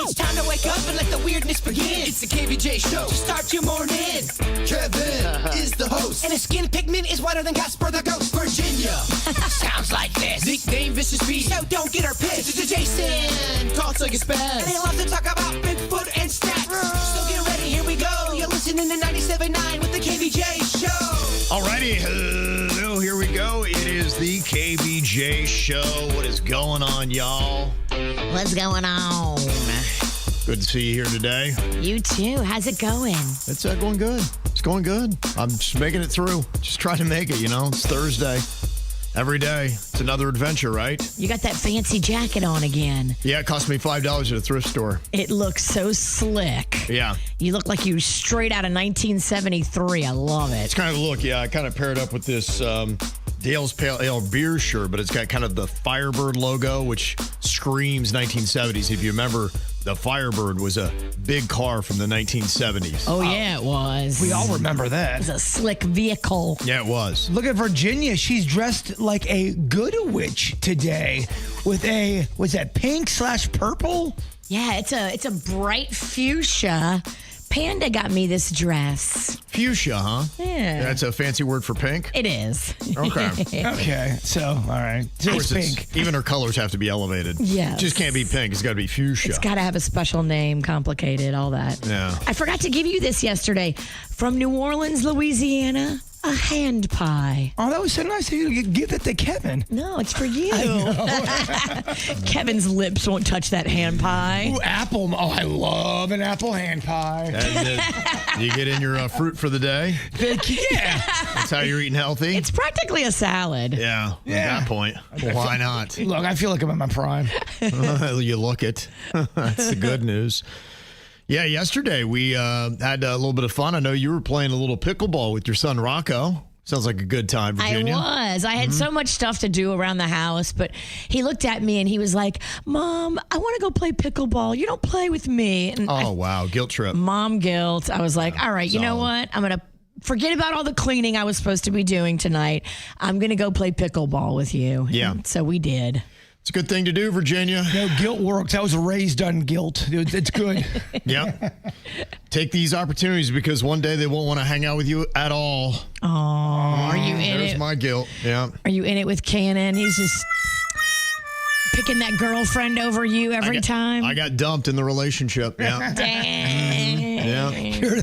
It's time to wake up and let the weirdness begin. It's the KVJ Show to start your morning. Kevin is the host, and his skin pigment is whiter than Casper the Ghost. Virginia sounds like this. Nickname Vicious Beast, so don't get her pissed. It's Jason, talks like a spaz, and they love to talk about Bigfoot and stats. So get ready, here we go. You're listening to 97.9 with the KVJ Show. Alrighty, hello, here we go. It is the KVJ Show. What is going on, y'all? What's going on? Good to see you here today. You too. How's it going? It's going good. It's going good. I'm just making it through. Just trying to make it, you know. It's Thursday. Every day. It's another adventure, right? You got that fancy jacket on again. Yeah, it cost me $5 at a thrift store. It looks so slick. Yeah. You look like you straight out of 1973. I love it. It's kind of the look, yeah. I kind of paired up with this Dale's Pale Ale beer shirt, but it's got kind of the Firebird logo, which screams 1970s. If you remember, the Firebird was a big car from the 1970s. Oh, yeah, it was. We all remember It that. was a slick vehicle. Yeah, it was. Look at Virginia. She's dressed like a good witch today with a, was that pink/purple? Yeah, it's a bright fuchsia. Panda got me this dress. Fuchsia, huh? Yeah. That's a fancy word for pink? It is. Okay. Okay, so, all right. So Of it's course, pink. even her colors have to be elevated. Yes. It just can't be pink. It's got to be fuchsia. It's got to have a special name, complicated, all that. Yeah. I forgot to give you this yesterday. From New Orleans, Louisiana, a hand pie. Oh, that was so nice of you to give that to Kevin. No, it's for you. Kevin's lips won't touch that hand pie. Ooh, apple. Oh, I love an apple hand pie. And then you get in your fruit for the day. Yeah. That's how you're eating healthy. It's practically a salad. Yeah. At that point, why not? Look, I feel like I'm in my prime. You look it. That's the good news. Yeah, yesterday we had a little bit of fun. I know you were playing a little pickleball with your son, Rocco. Sounds like a good time, Virginia. I was. I had so much stuff to do around the house, but he looked at me and he was like, Mom, I want to go play pickleball. You don't play with me. And Wow. Guilt trip. Mom guilt. I was like, all right, you know solid. what? I'm going to forget about all the cleaning I was supposed to be doing tonight. I'm going to go play pickleball with you. Yeah. And so we did. It's a good thing to do, Virginia. No, guilt works. I was raised on guilt. It's good. Yeah. Take these opportunities because one day they won't want to hang out with you at all. Oh, are you in There's it? my guilt. Yeah. Are you in it with Cannon? He's just picking that girlfriend over you every time. I got dumped in the relationship. Yeah. Dang. Yeah. You're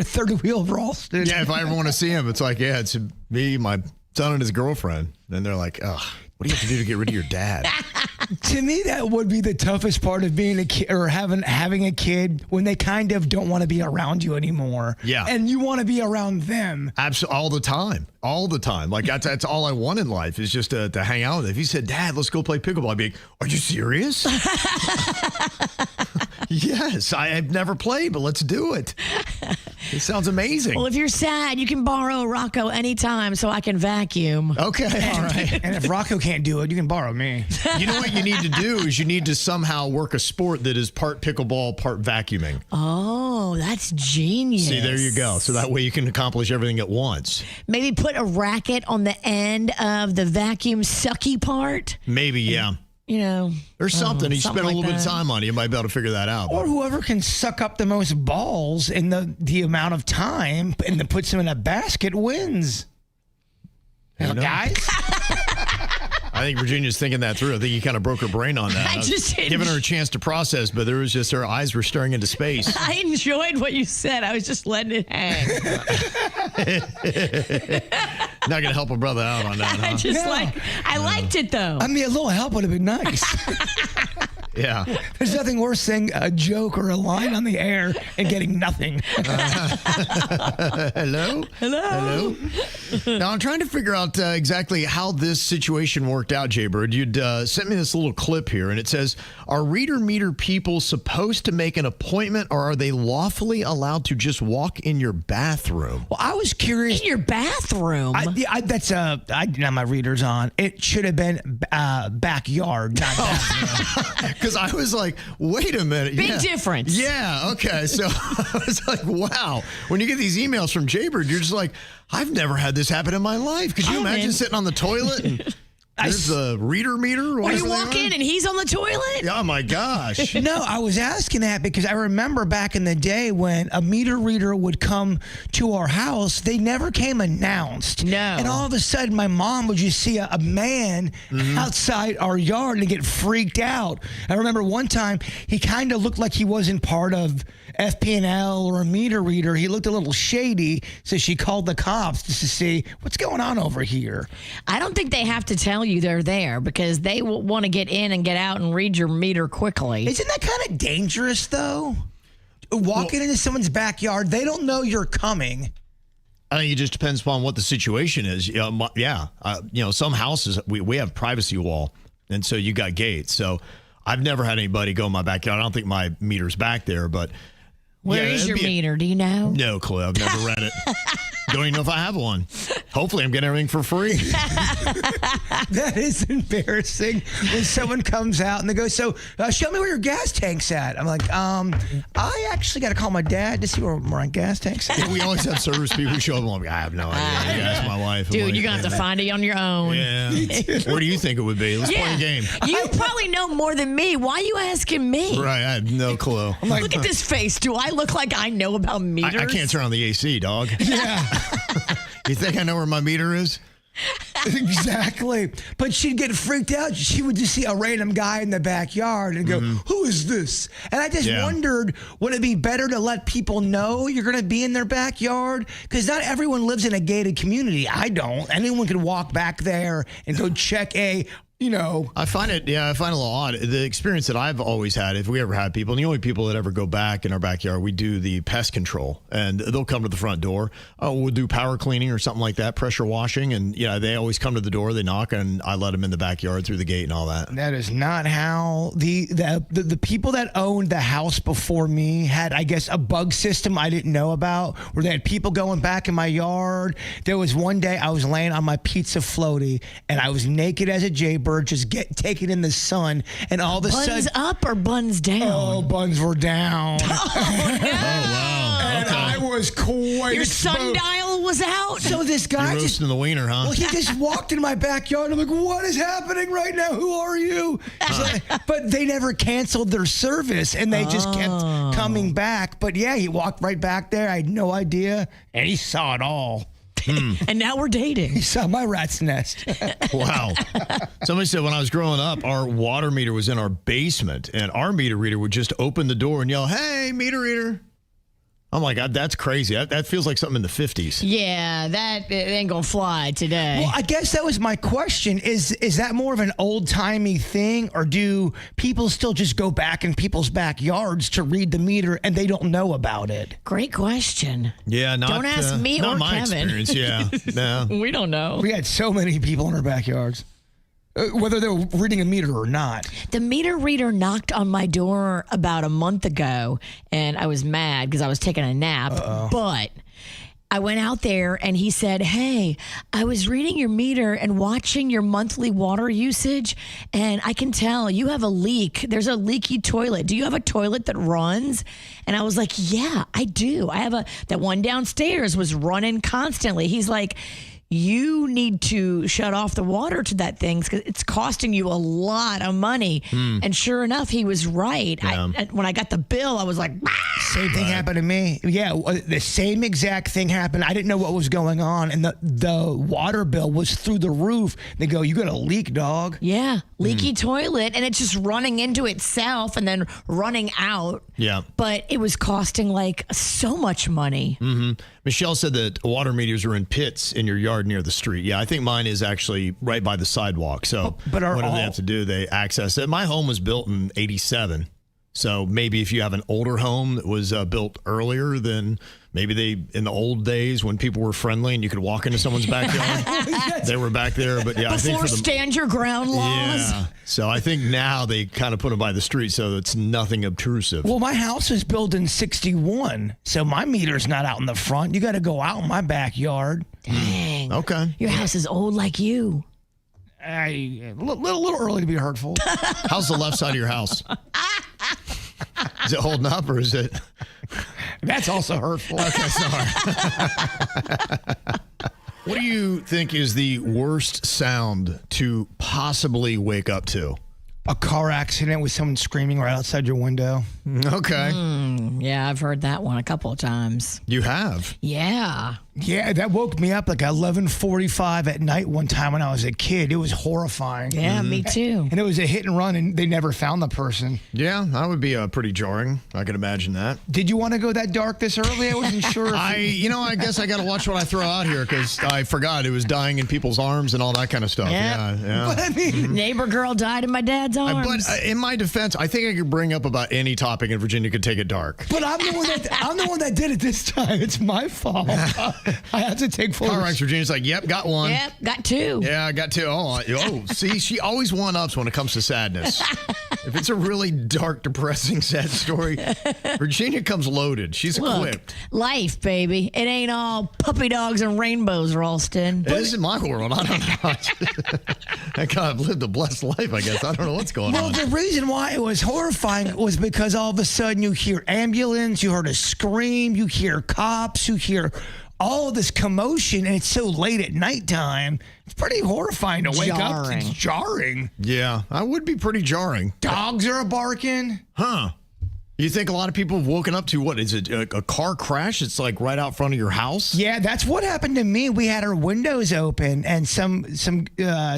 third wheel Ross, dude. Yeah, if I ever want to see him, it's like, yeah, it's me, my son, and his girlfriend. And they're like, ugh, what do you have to do to get rid of your dad? To me, that would be the toughest part of being a kid or having a kid when they kind of don't want to be around you anymore. Yeah. And you want to be around them. Absolutely, all the time. All the time. Like, that's all I want in life is just to hang out with him. If he said, Dad, let's go play pickleball, I'd be like, are you serious? Yes, I've never played, but let's do it. It sounds amazing. Well, if you're sad, you can borrow Rocco anytime so I can vacuum. Okay, all right. And if Rocco can't do it, you can borrow me. You know what you need to do is you need to somehow work a sport that is part pickleball, part vacuuming. Oh, that's genius. See, there you go. So that way you can accomplish everything at once. Maybe put a racket on the end of the vacuum sucky part. Maybe, yeah. You know. There's something. You spend a like little bit of that. time on it. You might be able to figure that out. Or whoever can suck up the most balls in the amount of time and then puts them in a basket wins. Who knows? Guys? I think Virginia's thinking that through. I think you kind of broke her brain on that. I just was giving her a chance to process, but there was just her eyes were staring into space. I enjoyed what you said. I was just letting it hang. Not going to help a brother out on that, huh? I liked it though. I mean, a little help would have been nice. Yeah. There's nothing worse saying a joke or a line on the air and getting nothing. Hello? Hello? Now, I'm trying to figure out exactly how this situation worked out, Jbird. You'd sent me this little clip here, and it says, are reader meter people supposed to make an appointment, or are they lawfully allowed to just walk in your bathroom? Well, I was curious. In your bathroom. I didn't have my readers on. It should have been backyard, not bathroom. Because I was like, wait a minute. Big difference. Yeah, okay. So I was like, wow. When you get these emails from Jbird, you're just like, I've never had this happen in my life. Could you imagine sitting on the toilet and There's the reader meter? Or you walk in and he's on the toilet? Oh, my gosh. No, I was asking that because I remember back in the day when a meter reader would come to our house, they never came announced. No. And all of a sudden, my mom would just see a man outside our yard and get freaked out. I remember one time, he kind of looked like he wasn't part of FP&L or a meter reader. He looked a little shady, so she called the cops just to see what's going on over here. I don't think they have to tell you they're there because they want to get in and get out and read your meter quickly. Isn't that kind of dangerous, though? Walking into someone's backyard, they don't know you're coming. I think it just depends upon what the situation is. Some houses, we have privacy wall, and so you got gates. So I've never had anybody go in my backyard. I don't think my meter's back there, but... Where is your meter? Do you know? No clue. I've never read it. Don't even know if I have one. Hopefully I'm getting everything for free. That is embarrassing when someone comes out and they go, so show me where your gas tank's at. I'm like, I actually got to call my dad to see where my gas tank's at. Yeah, we always have service people who show up and I'm like, I have no idea. You ask my wife. Dude, like, you're going to have to find it on your own. Yeah. Where do you think it would be? Let's play a game. You probably know more than me. Why are you asking me? Right. I have no clue. I'm like, Look at this face. Do I look like I know about meters? I can't turn on the AC, dog. Yeah. You think I know where my meter is? Exactly. But she'd get freaked out. She would just see a random guy in the backyard and go, who is this? And I just wondered, would it be better to let people know you're going to be in their backyard? Because not everyone lives in a gated community. I don't. Anyone can walk back there and go check I find it a little odd. The experience that I've always had, if we ever had people, and the only people that ever go back in our backyard, we do the pest control, and they'll come to the front door. We'll do power cleaning or something like that, pressure washing, and they always come to the door, they knock, and I let them in the backyard through the gate and all that. That is not how the people that owned the house before me had, I guess, a bug system I didn't know about, where they had people going back in my yard. There was one day I was laying on my pizza floaty, and I was naked as a Jbird, just taken in the sun, and all of a sudden, buns up or buns down? Oh, buns were down. Oh, no. Oh, wow. And Okay. I was quite Your exposed. sundial was out? So this You're guy roasting just the wiener, huh? Well, he just walked in my backyard. I'm like, what is happening right now? Who are you? But they never canceled their service, and they just kept coming back. But yeah, he walked right back there. I had no idea, and he saw it all. And now we're dating. He saw my rat's nest. Wow. Somebody said when I was growing up, our water meter was in our basement, and our meter reader would just open the door and yell, "Hey, meter reader." I'm like, that's crazy. That feels like something in the 50s. Yeah, that ain't gonna fly today. Well, I guess that was my question. Is that more of an old-timey thing, or do people still just go back in people's backyards to read the meter and they don't know about it? Great question. Yeah, Don't ask me not or my Kevin. experience. Yeah, no. We don't know. We had so many people in our backyards, whether they were reading a meter or not. The meter reader knocked on my door about a month ago, and I was mad because I was taking a nap. But I went out there, and he said, "Hey, I was reading your meter and watching your monthly water usage, and I can tell you have a leak. There's a leaky toilet. Do you have a toilet that runs?" And I was like, "Yeah, I do. I have that one downstairs was running constantly." He's like, "You need to shut off the water to that thing because it's costing you a lot of money." And sure enough, he was right. Yeah. When I got the bill, I was like, Same thing happened to me. Yeah, the same exact thing happened. I didn't know what was going on, and the water bill was through the roof. They go, "You got a leak, dog." yeah, leaky toilet, and it's just running into itself and then running out. Yeah. But it was costing like so much money. Michelle said that water meters are in pits in your yard near the street. Yeah, I think mine is actually right by the sidewalk. So But what do they have to do? They access it. My home was built in 87. So maybe if you have an older home that was built earlier, then maybe in the old days when people were friendly and you could walk into someone's backyard, they were back there. But yeah, I think Before for the stand your ground laws. yeah. So I think now they kind of put them by the street so it's nothing obtrusive. Well, my house was built in 61, so my meter's not out in the front. You got to go out in my backyard. Dang. Okay. Your house is old like you. A little early to be hurtful. How's the left side of your house? Is it holding up or is it? That's also hurtful. Okay, sorry. What do you think is the worst sound to possibly wake up to? A car accident with someone screaming right outside your window. Okay. Yeah, I've heard that one a couple of times. You have? Yeah. Yeah, that woke me up like 11:45 at night one time when I was a kid. It was horrifying. Yeah, me too. And it was a hit and run, and they never found the person. Yeah, that would be pretty jarring. I can imagine that. Did you want to go that dark this early? I wasn't sure. I guess I got to watch what I throw out here because I forgot it was dying in people's arms and all that kind of stuff. Yeah. Yeah. But I mean, Neighbor girl died in my dad's arms. But in my defense, I think I could bring up about any topic in Virginia could take it dark. but I'm the one that did it this time. It's my fault. I had to take full. All right, Virginia's like, yep, got one. Yep, got two. Yeah, I got two. See, she always one-ups when it comes to sadness. If it's a really dark, depressing, sad story, Virginia comes loaded. She's equipped. Life, baby. It ain't all puppy dogs and rainbows, Ralston. It is in my world. I don't know. I kind of lived a blessed life, I guess. I don't know what's going on. The reason why it was horrifying was because all of a sudden you hear ambulance, you heard a scream, you hear cops, you hear all of this commotion, and it's so late at nighttime. It's pretty horrifying to wake up. It's jarring. Yeah, that would be pretty jarring. Dogs are barking. Huh. You think a lot of people have woken up to what? Is it a car crash? It's like right out front of your house? Yeah, that's what happened to me. We had our windows open, and some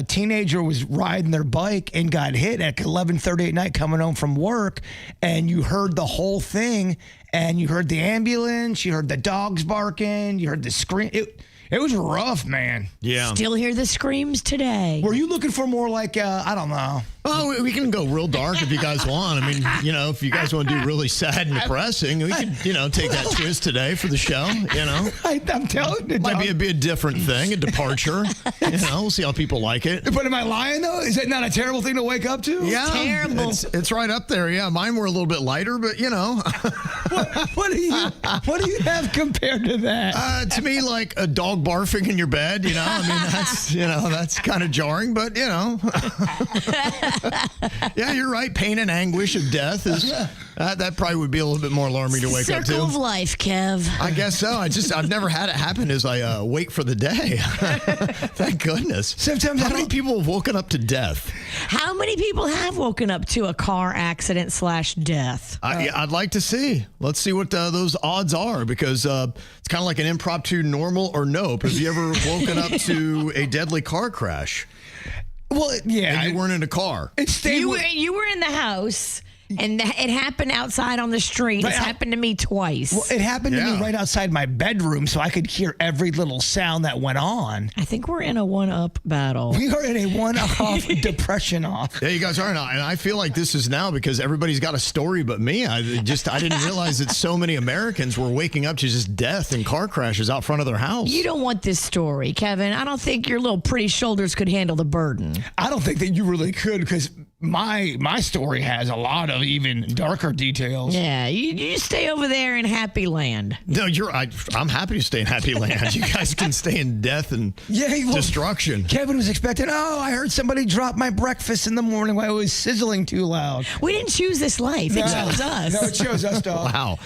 teenager was riding their bike and got hit at 11:30 at night coming home from work, and you heard the whole thing, and you heard the ambulance, you heard the dogs barking, you heard the scream. It was rough, man. Yeah. Still hear the screams today. Were you looking for more like, I don't know. Oh, we can go real dark if you guys want. I mean, if you guys want to do really sad and depressing, we could, take that twist today for the show, I'm telling you. Might be a different thing, a departure. We'll see how people like it. But am I lying, though? Is that not a terrible thing to wake up to? Yeah. Terrible. It's right up there. Yeah, mine were a little bit lighter, but, What do you have compared to that? to me, like a dog barfing in your bed, I mean, that's kind of jarring, but, yeah, you're right. Pain and anguish of death is that probably would be a little bit more alarming to wake up to. Circle of life, Kev. I guess so. I've never had it happen as I wait for the day. Thank goodness. Sometimes how many people have woken up to death? How many people have woken up to a car accident / death? I'd like to see. Let's see what those odds are because it's kind of like an impromptu normal or nope. Have you ever woken up to a deadly car crash? Well, yeah. And you weren't in a car. You were in the house. And it happened outside on the street. It's happened to me twice. Well, it happened to me right outside my bedroom, so I could hear every little sound that went on. I think we're in a one-up battle. We are in a one-off depression off. Yeah, you guys are now, and I feel like this is now because everybody's got a story but me. I didn't realize that so many Americans were waking up to just death and car crashes out front of their house. You don't want this story, Kevin. I don't think your little pretty shoulders could handle the burden. I don't think that you really could because my story has a lot of even darker details. Yeah, you stay over there in Happy Land. No, I'm happy to stay in Happy Land. You guys can stay in death and destruction. Kevin was expecting, I heard somebody drop my breakfast in the morning while it was sizzling too loud. We didn't choose this life. It chose us. No, it chose us, dog. Wow.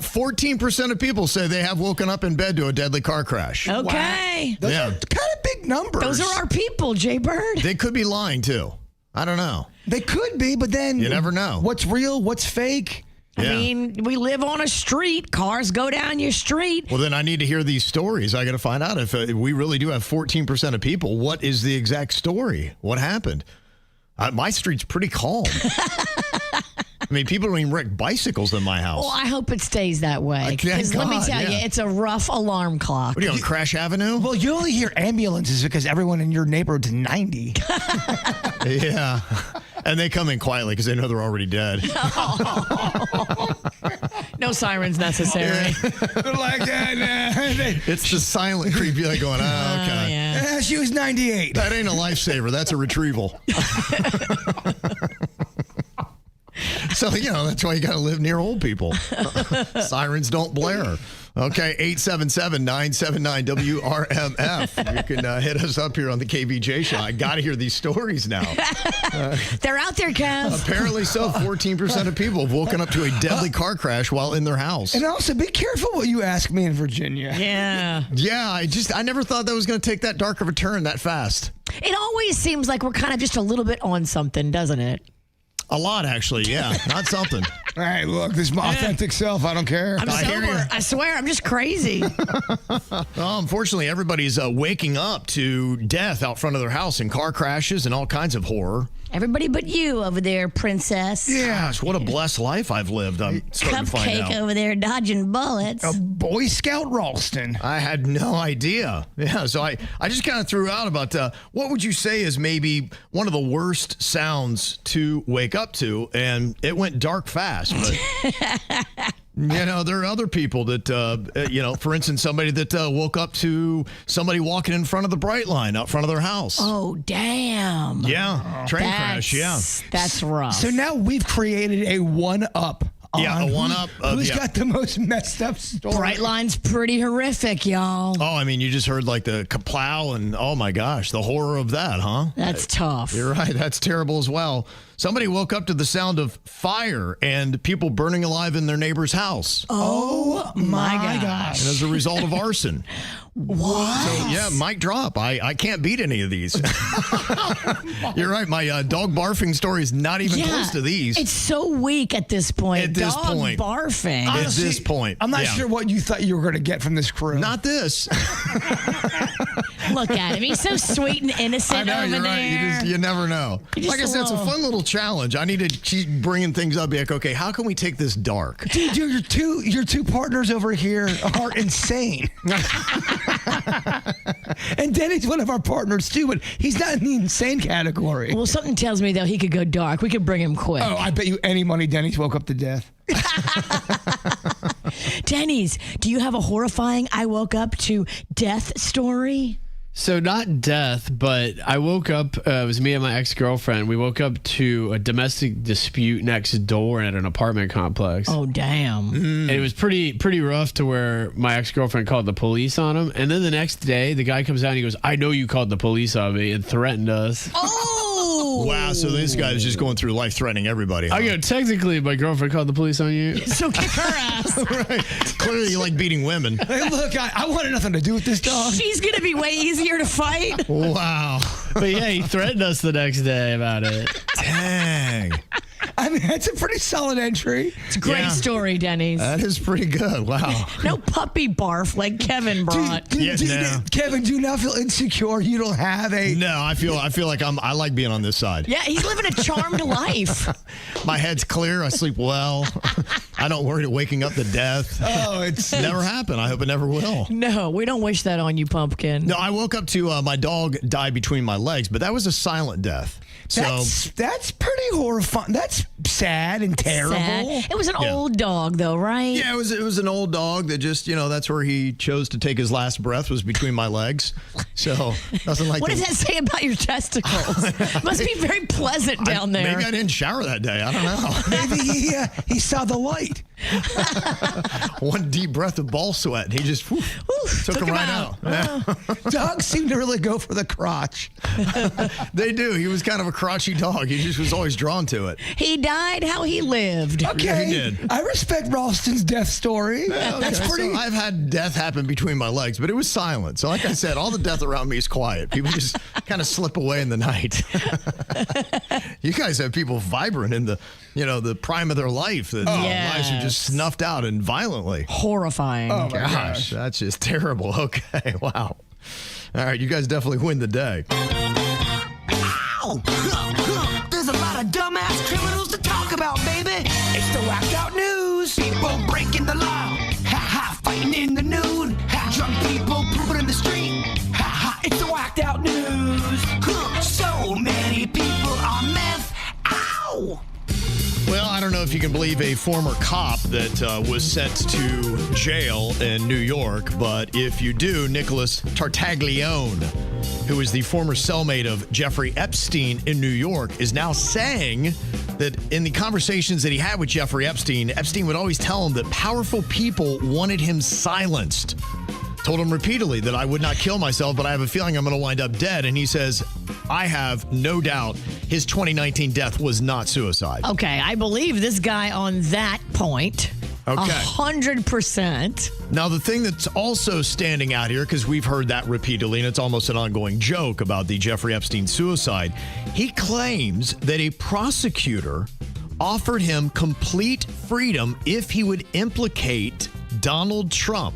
14% of people say they have woken up in bed to a deadly car crash. Okay. Wow. Those are kind of big numbers. Those are our people, Jbird. They could be lying, too. I don't know. They could be, but then you never know. What's real? What's fake? I mean, we live on a street. Cars go down your street. Well, then I need to hear these stories. I got to find out if we really do have 14% of people. What is the exact story? What happened? My street's pretty calm. I mean, people don't even wreck bicycles in my house. Well, I hope it stays that way. Because let me tell you, it's a rough alarm clock. What are you on Crash Avenue? Well, you only hear ambulances because everyone in your neighborhood's 90. Yeah. And they come in quietly because they know they're already dead. No sirens necessary. They're like, it's the silent creep. You're like going, okay. Yeah. She was 98. That ain't a lifesaver. That's a retrieval. So, that's why you got to live near old people. Sirens don't blare. Okay, 877-979-WRMF. You can hit us up here on the KVJ Show. I got to hear these stories now. They're out there, Kev. Apparently so. 14% of people have woken up to a deadly car crash while in their house. And also, be careful what you ask me in Virginia. Yeah. Yeah, I never thought that was going to take that dark of a turn that fast. It always seems like we're kind of just a little bit on something, doesn't it? A lot, actually, yeah. Not something. Hey, look, this is my authentic self. I don't care. I'm sober. I swear, I'm just crazy. Well, unfortunately, everybody's waking up to death out front of their house in car crashes and all kinds of horror. Everybody but you over there, princess. Gosh, what a blessed life I've lived. I'm starting to find out. Cupcake over there dodging bullets. A Boy Scout Ralston. I had no idea. Yeah, so I just kind of threw out about what would you say is maybe one of the worst sounds to wake up to, and it went dark fast. But there are other people that, for instance, somebody that woke up to somebody walking in front of the bright line out front of their house. Oh, damn. Yeah, train crash, yeah. That's rough. So now we've created a one-up. Yeah, a one-up. Who's got the most messed up story? Bright line's pretty horrific, y'all. Oh, I mean, you just heard like the kaplow and oh my gosh, the horror of that, huh? That's tough. You're right. That's terrible as well. Somebody woke up to the sound of fire and people burning alive in their neighbor's house. Oh my gosh. And as a result of arson. What? So, yeah, mic drop. I can't beat any of these. You're right. My dog barfing story is not even close to these. It's so weak at this point. At this point. Barfing. At this point. I'm not sure what you thought you were going to get from this crew. Not this. Look at him. He's so sweet and innocent I know, over you're there. Right. You never know. Just like I said, it's a fun little challenge. I need to keep bringing things up. Be like, okay, how can we take this dark? Dude, your two partners over here are insane. And Denny's one of our partners too, but he's not in the insane category. Well, something tells me, though, he could go dark. We could bring him quick. Oh, I bet you any money Denny's woke up to death. Denny's, do you have a horrifying I woke up to death story? So not death, but I woke up, it was me and my ex-girlfriend. We woke up to a domestic dispute next door at an apartment complex. Oh, damn. And it was pretty rough to where my ex-girlfriend called the police on him. And then the next day, the guy comes out and he goes, I know you called the police on me, and threatened us. Oh! Wow, so this guy is just going through life threatening everybody. Huh? I go, technically, my girlfriend called the police on you. So kick her ass. Right. Clearly you like beating women. Hey, look, I wanted nothing to do with this dog. She's going to be way easier to fight. Wow. But yeah, he threatened us the next day about it. Dang. I mean, that's a pretty solid entry. It's a great story, Denny's. That is pretty good. Wow. No puppy barf like Kevin brought. Kevin, do you now feel insecure? You don't have a... No, I feel like I like being on this side. Yeah, he's living a charmed life. My head's clear. I sleep well. I don't worry about waking up to death. Oh, it's never happened. I hope it never will. No, we don't wish that on you, Pumpkin. No, I woke up to my dog died between my legs, but that was a silent death. So that's pretty horrifying. That's sad and terrible. Sad. It was an old dog, though, right? Yeah, it was an old dog that just, that's where he chose to take his last breath, was between my legs. So nothing like What does that say about your testicles? Must be very pleasant down there. Maybe I didn't shower that day. I don't know. Maybe he saw the light. One deep breath of ball sweat, and he just took him right out. Yeah. Dogs seem to really go for the crotch. They do. He was kind of a crotchy dog. He just was always drawn to it. He died how he lived. Okay. Yeah, he did. I respect Ralston's death story. Yeah, That's pretty... So I've had death happen between my legs, but it was silent. So like I said, all the death around me is quiet. People just kind of slip away in the night. You guys have people vibrant in the, the prime of their life. Their lives are just snuffed out and violently. Horrifying. Oh, my Gosh, that's just terrible. Okay, wow. All right, you guys definitely win the day. Ow! There's a lot of dumbass criminals to talk about, baby. It's the whacked out news. People breaking the law. Ha ha, fighting in the nude. Ha, drunk people pooping in the street. Ha ha, it's the whacked out news. So many people on meth. Ow! Well, I don't know if you can believe a former cop that was sent to jail in New York, but if you do, Nicholas Tartaglione, who is the former cellmate of Jeffrey Epstein in New York, is now saying that in the conversations that he had with Jeffrey Epstein, Epstein would always tell him that powerful people wanted him silenced. Told him repeatedly that I would not kill myself, but I have a feeling I'm going to wind up dead. And he says, I have no doubt his 2019 death was not suicide. Okay, I believe this guy on that point. Okay. 100%. Now, the thing that's also standing out here, because we've heard that repeatedly, and it's almost an ongoing joke about the Jeffrey Epstein suicide, he claims that a prosecutor offered him complete freedom if he would implicate Donald Trump.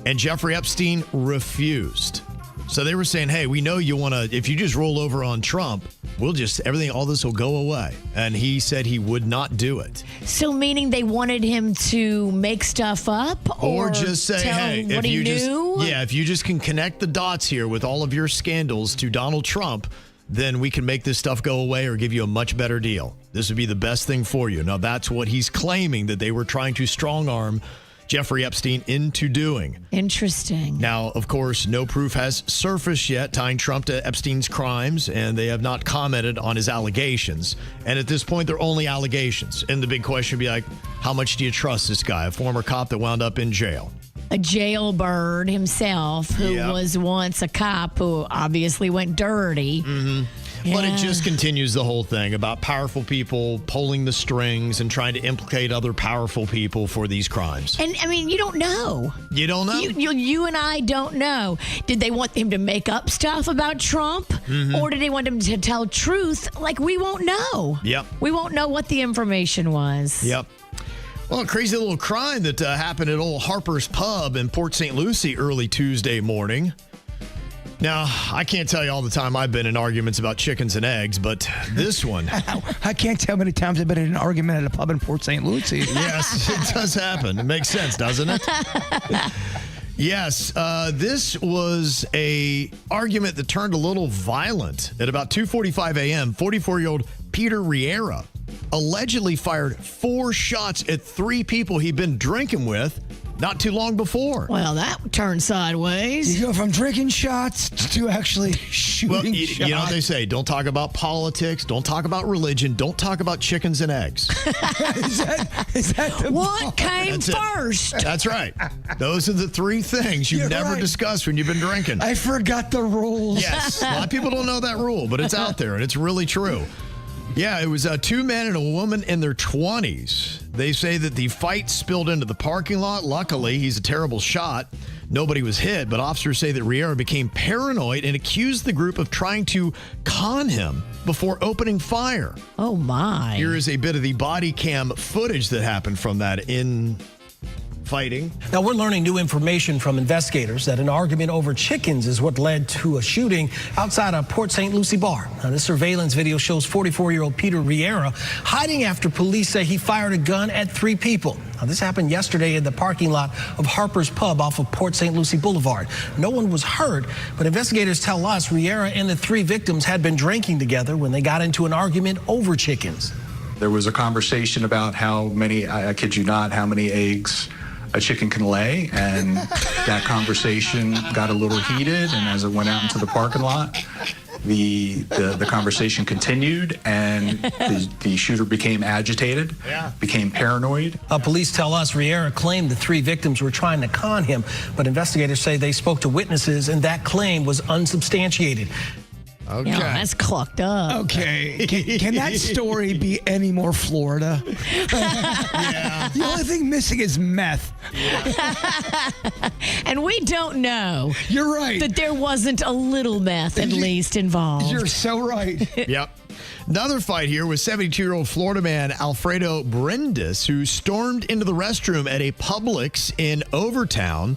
And Jeffrey Epstein refused. So they were saying, hey, we know you want to, if you just roll over on Trump, all this will go away. And he said he would not do it. So meaning they wanted him to make stuff up? Or just say, tell hey, what he knew? if you just can connect the dots here with all of your scandals to Donald Trump, then we can make this stuff go away or give you a much better deal. This would be the best thing for you. Now, that's what he's claiming that they were trying to strong arm Jeffrey Epstein into doing. Interesting. Now, of course, no proof has surfaced yet tying Trump to Epstein's crimes, and they have not commented on his allegations. And at this point, they're only allegations. And the big question would be like, how much do you trust this guy, a former cop that wound up in jail? A jailbird himself who was once a cop who obviously went dirty. Mm-hmm. But it just continues the whole thing about powerful people pulling the strings and trying to implicate other powerful people for these crimes. And, I mean, you don't know. You don't know? You and I don't know. Did they want him to make up stuff about Trump? Mm-hmm. Or did they want him to tell truth? Like, we won't know. Yep. We won't know what the information was. Yep. Well, a crazy little crime that happened at old Harper's Pub in Port St. Lucie early Tuesday morning. Now, I can't tell you all the time I've been in arguments about chickens and eggs, but this one. I can't tell how many times I've been in an argument at a pub in Port St. Lucie. Yes, it does happen. It makes sense, doesn't it? Yes, this was a argument that turned a little violent. At about 2:45 a.m., 44-year-old Peter Riera allegedly fired 4 shots at 3 people he'd been drinking with not too long before. Well, that turned sideways. You go from drinking shots to actually shooting shots. You know what they say, don't talk about politics, don't talk about religion, don't talk about chickens and eggs. is that the what came That's first? That's right. Those are the 3 things you never discuss when you've been drinking. I forgot the rules. Yes, a lot of people don't know that rule, but it's out there, and it's really true. Yeah, it was 2 men and a woman in their 20s. They say that the fight spilled into the parking lot. Luckily, he's a terrible shot. Nobody was hit, but officers say that Riera became paranoid and accused the group of trying to con him before opening fire. Oh, my. Here is a bit of the body cam footage that happened from that in fighting. Now, we're learning new information from investigators that an argument over chickens is what led to a shooting outside a Port St. Lucie bar. Now, this surveillance video shows 44-year-old Peter Riera hiding after police say he fired a gun at 3 people. Now, this happened yesterday in the parking lot of Harper's Pub off of Port St. Lucie Boulevard. No one was hurt, but investigators tell us Riera and the 3 victims had been drinking together when they got into an argument over chickens. There was a conversation about how many, I kid you not, how many eggs a chicken can lay, and that conversation got a little heated, and as it went out into the parking lot, the conversation continued, and the shooter became agitated, became paranoid. Police tell us Riera claimed the 3 victims were trying to con him, but investigators say they spoke to witnesses and that claim was unsubstantiated. Okay. Yeah, that's clucked up. Okay. Can that story be any more Florida? Yeah. The only thing missing is meth. And we don't know. You're right. That there wasn't a little meth at least involved. You're so right. Yep. Another fight here was 72-year-old Florida man Alfredo Brindis, who stormed into the restroom at a Publix in Overtown.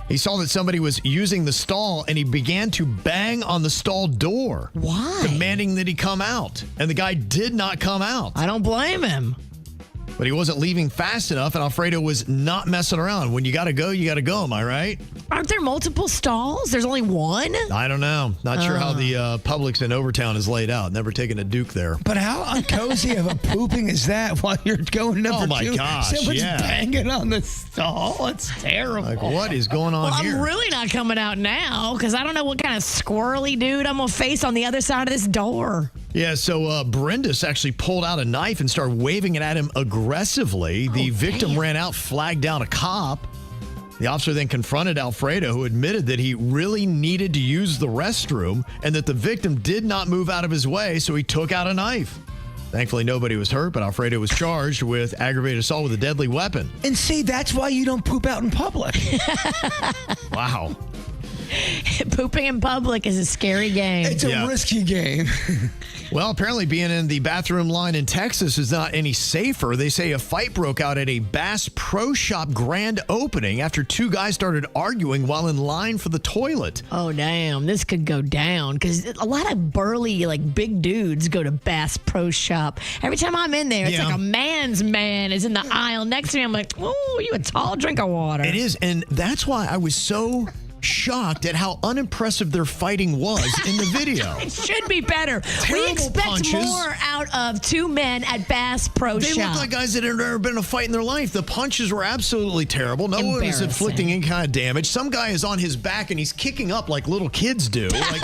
He saw that somebody was using the stall, and he began to bang on the stall door. Why? Demanding that he come out. And the guy did not come out. I don't blame him. But he wasn't leaving fast enough, and Alfredo was not messing around. When you got to go, you got to go. Am I right? Aren't there multiple stalls? There's only one? I don't know. Not sure how the Publix in Overtown is laid out. Never taken a Duke there. But how uncozy of a pooping is that while you're going number 2? Oh, my gosh, Someone's yeah. banging on the stall. It's terrible. Like, what is going on Well, here? I'm really not coming out now because I don't know what kind of squirrely dude I'm going to face on the other side of this door. Yeah, so Brindis actually pulled out a knife and started waving it at him aggressively. The victim ran out, flagged down a cop. The officer then confronted Alfredo, who admitted that he really needed to use the restroom and that the victim did not move out of his way, so he took out a knife. Thankfully, nobody was hurt, but Alfredo was charged with aggravated assault with a deadly weapon. And see, that's why you don't poop out in public. Wow. Pooping in public is a scary game. It's a risky game. Well, apparently being in the bathroom line in Texas is not any safer. They say a fight broke out at a Bass Pro Shop grand opening after two guys started arguing while in line for the toilet. Oh, damn. This could go down because a lot of burly, like big dudes go to Bass Pro Shop. Every time I'm in there, it's like a man's man is in the aisle next to me. I'm like, oh, you a tall drink of water. It is. And that's why I was so shocked at how unimpressive their fighting was in the video. It should be better. Terrible We expect punches. more out of two men at Bass Pro Shop. They look like guys that had never been in a fight in their life. The punches were absolutely terrible. No one is inflicting any kind of damage. Some guy is on his back and he's kicking up like little kids do. Like,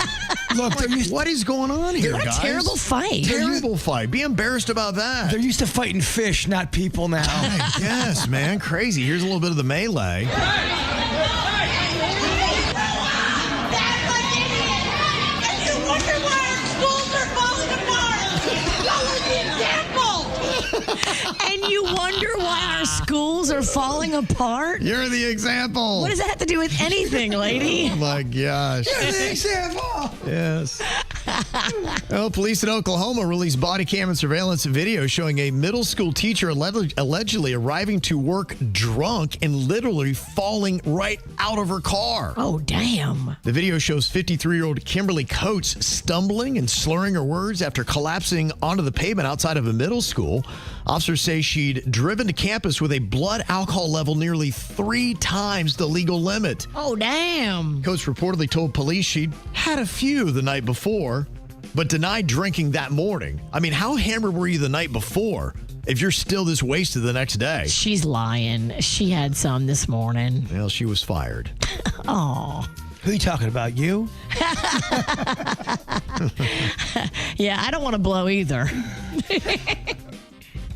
look, what is going on here, what guys? a terrible fight. Terrible fight. Be embarrassed about that. They're used to fighting fish, not people now. Yes, man. Crazy. Here's a little bit of the melee. And you wonder why our schools are falling apart? You're the example. What does that have to do with anything, lady? Oh, my gosh. You're the example. Yes. Well, police in Oklahoma released body cam and surveillance video showing a middle school teacher allegedly arriving to work drunk and literally falling right out of her car. Oh, damn. The video shows 53-year-old Kimberly Coates stumbling and slurring her words after collapsing onto the pavement outside of a middle school. Officers say she'd driven to campus with a blood alcohol level nearly 3 times the legal limit. Oh, damn. Coates reportedly told police she'd had a few the night before, but denied drinking that morning. I mean, how hammered were you the night before if you're still this wasted the next day? She's lying. She had some this morning. Well, she was fired. Oh. Who are you talking about? You? Yeah, I don't want to blow either.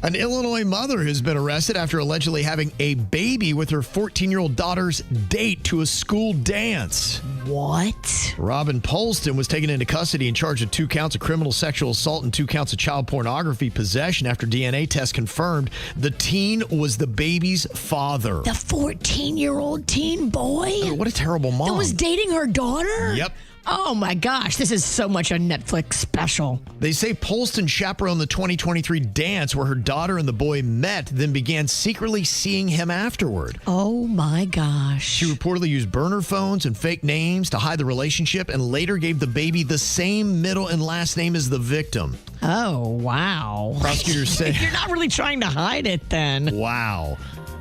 An Illinois mother has been arrested after allegedly having a baby with her 14-year-old daughter's date to a school dance. What? Robin Polston was taken into custody and charged with 2 counts of criminal sexual assault and 2 counts of child pornography possession after DNA tests confirmed the teen was the baby's father. The 14-year-old teen boy? Oh, what a terrible mom. That was dating her daughter? Yep. Oh, my gosh. This is so much a Netflix special. They say Polston chaperoned the 2023 dance where her daughter and the boy met, then began secretly seeing him afterward. Oh, my gosh. She reportedly used burner phones and fake names to hide the relationship and later gave the baby the same middle and last name as the victim. Oh, wow. Prosecutors say... You're not really trying to hide it then. Wow.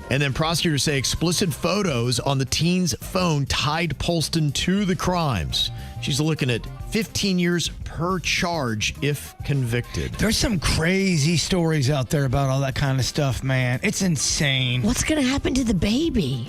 And then prosecutors say explicit photos on the teen's phone tied Polston to the crimes. She's looking at 15 years per charge if convicted. There's some crazy stories out there about all that kind of stuff, man. It's insane. What's going to happen to the baby?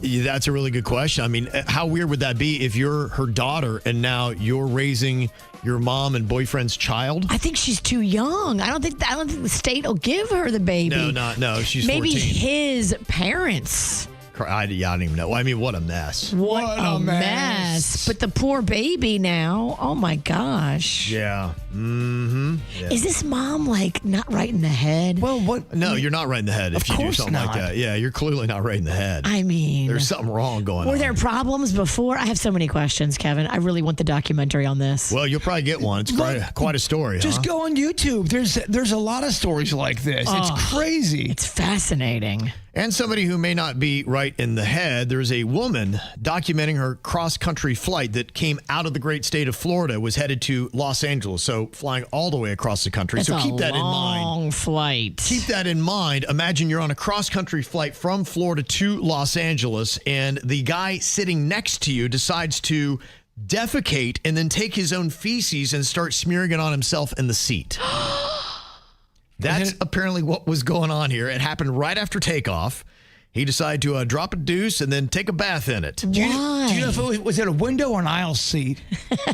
Yeah, that's a really good question. I mean, how weird would that be if you're her daughter and now you're raising your mom and boyfriend's child? I think she's too young. I don't think the state will give her the baby. No, she's Maybe 14. His parents. I don't even know. I mean, what a mess. What a mess. But the poor baby now. Oh, my gosh. Yeah. Mm-hmm. Yeah. Is this mom, like, not right in the head? Well, what? No, you're not right in the head if you do something like that. Yeah, you're clearly not right in the head. I mean, there's something wrong going on. Were there problems before? I have so many questions, Kevin. I really want the documentary on this. Well, you'll probably get one. It's quite a story. Just go on YouTube. There's a lot of stories like this. Oh, it's crazy. It's fascinating. And somebody who may not be right in the head, there's a woman documenting her cross-country flight that came out of the great state of Florida, was headed to Los Angeles, so flying all the way across the country. That's so keep that in mind. Long flight. Keep that in mind. Imagine you're on a cross-country flight from Florida to Los Angeles, and the guy sitting next to you decides to defecate and then take his own feces and start smearing it on himself in the seat. That's apparently what was going on here. It happened right after takeoff. he decided to drop a deuce and then take a bath in it. Why? Do you know if it was it a window or an aisle seat?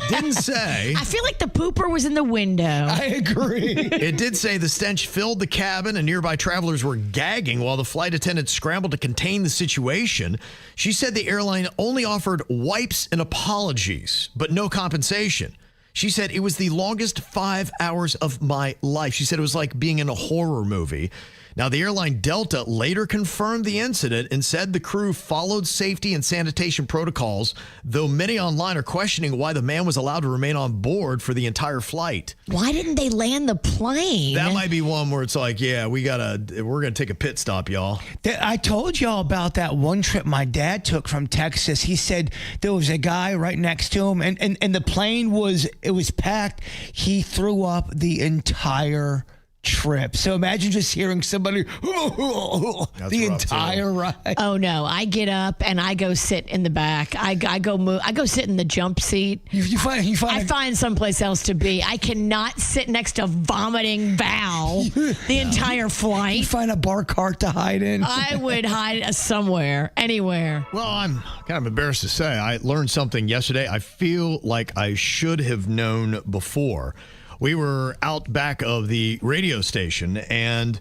Didn't say. I feel like the pooper was in the window. I agree. It did say the stench filled the cabin and nearby travelers were gagging while the flight attendants scrambled to contain the situation. She said the airline only offered wipes and apologies, but no compensation. She said it was the longest 5 hours of my life. She said it was like being in a horror movie. Now, the airline Delta later confirmed the incident and said the crew followed safety and sanitation protocols, though many online are questioning why the man was allowed to remain on board for the entire flight. Why didn't they land the plane? That might be one where it's like, yeah, we're going to take a pit stop, y'all. I told y'all about that one trip my dad took from Texas. He said there was a guy right next to him, and the plane was packed. He threw up the entire trip. So imagine just hearing somebody the entire ride. Oh no! I get up and I go sit in the back. I go sit in the jump seat. I find someplace else to be. I cannot sit next to vomiting Val the entire flight. You find a bar cart to hide in. I would hide somewhere, anywhere. Well, I'm kind of embarrassed to say I learned something yesterday. I feel like I should have known before. We were out back of the radio station, and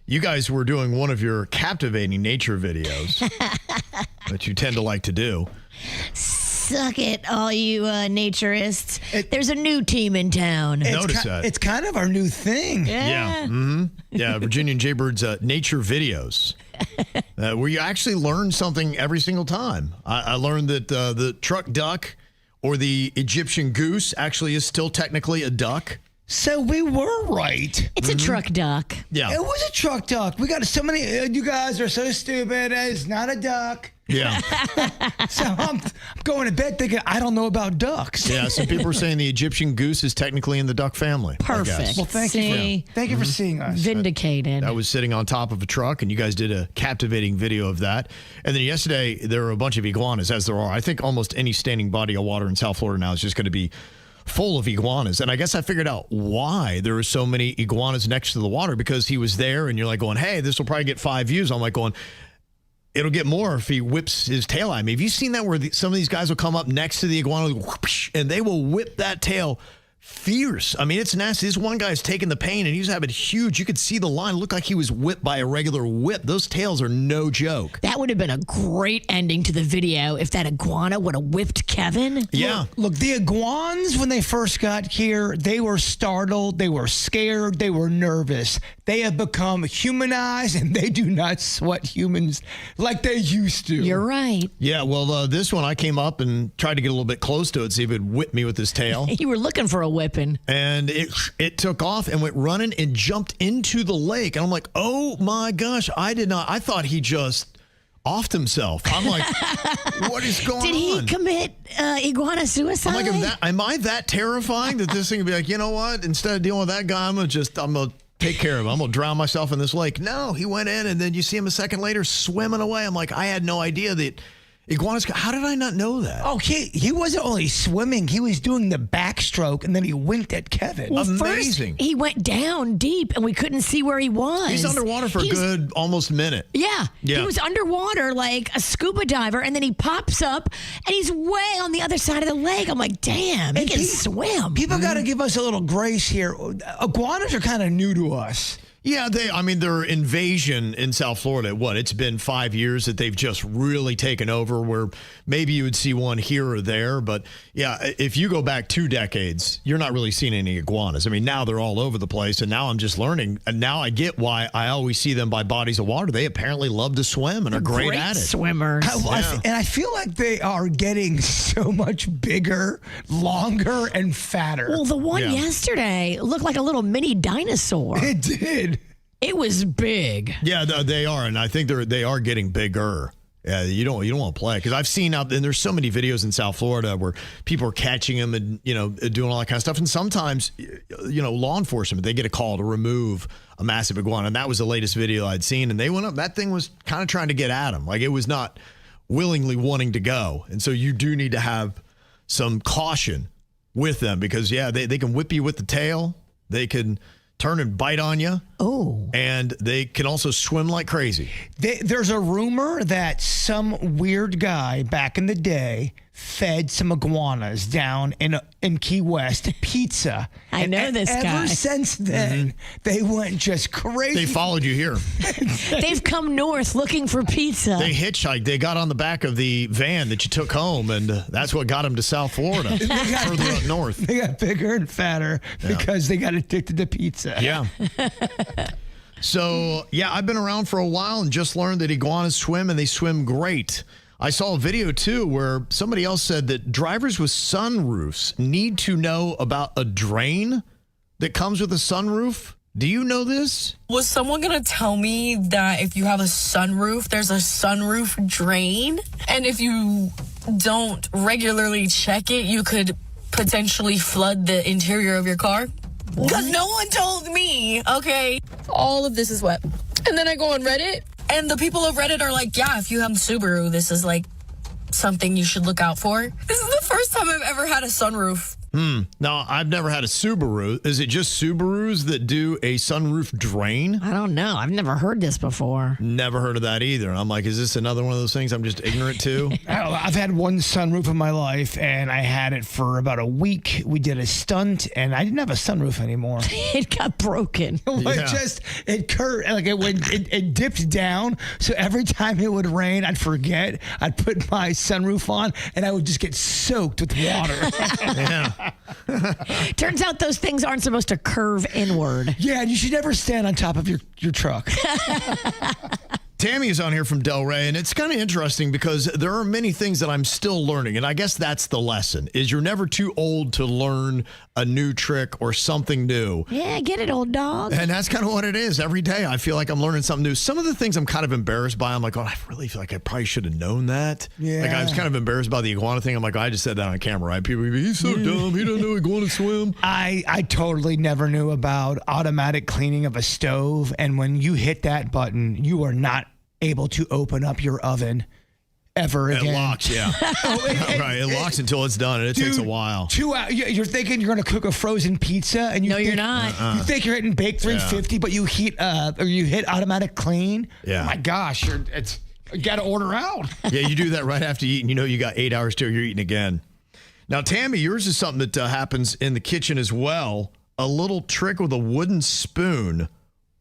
you guys were doing one of your captivating nature videos that you tend to like to do. Suck it, all you naturists. There's a new team in town. Notice that. It's kind of our new thing. Yeah. Mm-hmm. Yeah, Virginia and Jbird's nature videos, where you actually learn something every single time. I learned that the truck duck or the Egyptian goose actually is still technically a duck. So we were right. It's a truck duck. Yeah. It was a truck duck. We got so many. You guys are so stupid. It's not a duck. Yeah. So I'm going to bed thinking I don't know about ducks. Yeah, some people are saying the Egyptian goose is technically in the duck family. Perfect. Well, thank you for seeing us. Vindicated. I was sitting on top of a truck, and you guys did a captivating video of that. And then yesterday, there were a bunch of iguanas, as there are. I think almost any standing body of water in South Florida now is just going to be full of iguanas. And I guess I figured out why there were so many iguanas next to the water, because he was there, and you're like going, hey, this will probably get 5 views. I'm like going, it'll get more if he whips his tail at me. Have you seen that where some of these guys will come up next to the iguana and they will whip that tail fierce? I mean, it's nasty. This one guy's taking the pain and he's having huge. You could see the line. It looked like he was whipped by a regular whip. Those tails are no joke. That would have been a great ending to the video if that iguana would have whipped Kevin. Yeah. Look, the iguanas, when they first got here, they were startled, they were scared, they were nervous. They have become humanized, and they do not sweat humans like they used to. You're right. Yeah, well, this one, I came up and tried to get a little bit close to it, see if it would whip me with his tail. You were looking for a whipping. And it took off and went running and jumped into the lake. And I'm like, oh my gosh, I thought he just offed himself. I'm like, what is going on? Did he commit iguana suicide? I'm like, am I that terrifying that this thing would be like, you know what? Instead of dealing with that guy, I'm going to take care of him. I'm going to drown myself in this lake. No, he went in, and then you see him a second later swimming away. I'm like, I had no idea that iguanas. How did I not know that? Oh, he wasn't only swimming. He was doing the backstroke, and then he winked at Kevin. Well, amazing. First, he went down deep, and we couldn't see where he was. He's underwater for a good almost minute. Yeah. He was underwater like a scuba diver, and then he pops up, and he's way on the other side of the lake. I'm like, damn, he can swim. People got to give us a little grace here. Iguanas are kind of new to us. Yeah, their invasion in South Florida, it's been 5 years that they've just really taken over, where maybe you would see one here or there. But yeah, if you go back 2 decades, you're not really seeing any iguanas. I mean, now they're all over the place, and now I'm just learning. And now I get why I always see them by bodies of water. They apparently love to swim and are great at it. Swimmers. And I feel like they are getting so much bigger, longer, and fatter. Well, the one yesterday looked like a little mini dinosaur. It did. It was big. Yeah, they are, and I think they are getting bigger. Yeah, you don't want to play, because I've seen and there's so many videos in South Florida where people are catching them and doing all that kind of stuff. And sometimes law enforcement, they get a call to remove a massive iguana, and that was the latest video I'd seen. And they went up. That thing was kind of trying to get at him, like it was not willingly wanting to go. And so you do need to have some caution with them, because they can whip you with the tail. They can turn and bite on you. Oh. And they can also swim like crazy. There's a rumor that some weird guy back in the day fed some iguanas down in Key West pizza. I know this guy. Ever since then, they went just crazy. They followed you here. They've come north looking for pizza. They hitchhiked. They got on the back of the van that you took home, and that's what got them to South Florida, further up north. They got bigger and fatter because they got addicted to pizza. Yeah. So, yeah, I've been around for a while and just learned that iguanas swim, and they swim great. I saw a video, too, where somebody else said that drivers with sunroofs need to know about a drain that comes with a sunroof. Do you know this? Was someone going to tell me that if you have a sunroof, there's a sunroof drain? And if you don't regularly check it, you could potentially flood the interior of your car? Because no one told me, okay? All of this is wet. And then I go on Reddit, and the people of Reddit are like, yeah, if you have a Subaru, this is like something you should look out for. This is the first time I've ever had a sunroof. Now, I've never had a Subaru. Is it just Subarus that do a sunroof drain? I don't know. I've never heard this before. Never heard of that either. I'm like, is this another one of those things I'm just ignorant to? I've had one sunroof in my life, and I had it for about a week. We did a stunt, and I didn't have a sunroof anymore. It got broken. It curved, like it dipped down. So every time it would rain, I'd forget. I'd put my sunroof on, and I would just get soaked with water. Yeah. Turns out those things aren't supposed to curve inward. Yeah, and you should never stand on top of your truck. Tammy is on here from Delray, and it's kind of interesting because there are many things that I'm still learning, and I guess that's the lesson, is you're never too old to learn a new trick or something new. Yeah, get it, old dog. And that's kind of what it is. Every day I feel like I'm learning something new. Some of the things I'm kind of embarrassed by, I'm like, oh, I really feel like I probably should have known that. Yeah. Like I was kind of embarrassed by the iguana thing. I'm like, I just said that on camera, right? People would be, he's so dumb. He doesn't know iguana swim. I totally never knew about automatic cleaning of a stove, and when you hit that button, you are not able to open up your oven ever again. It locks, yeah. Right, it locks until it's done, and it takes a while. 2 hours. You're thinking you're going to cook a frozen pizza, and you're not. You think you're hitting bake 350, but you hit automatic clean. Yeah. Oh my gosh, you got to order out. Yeah, you do that right after you eat, and you know you got 8 hours till you're eating again. Now, Tammy, yours is something that happens in the kitchen as well. A little trick with a wooden spoon.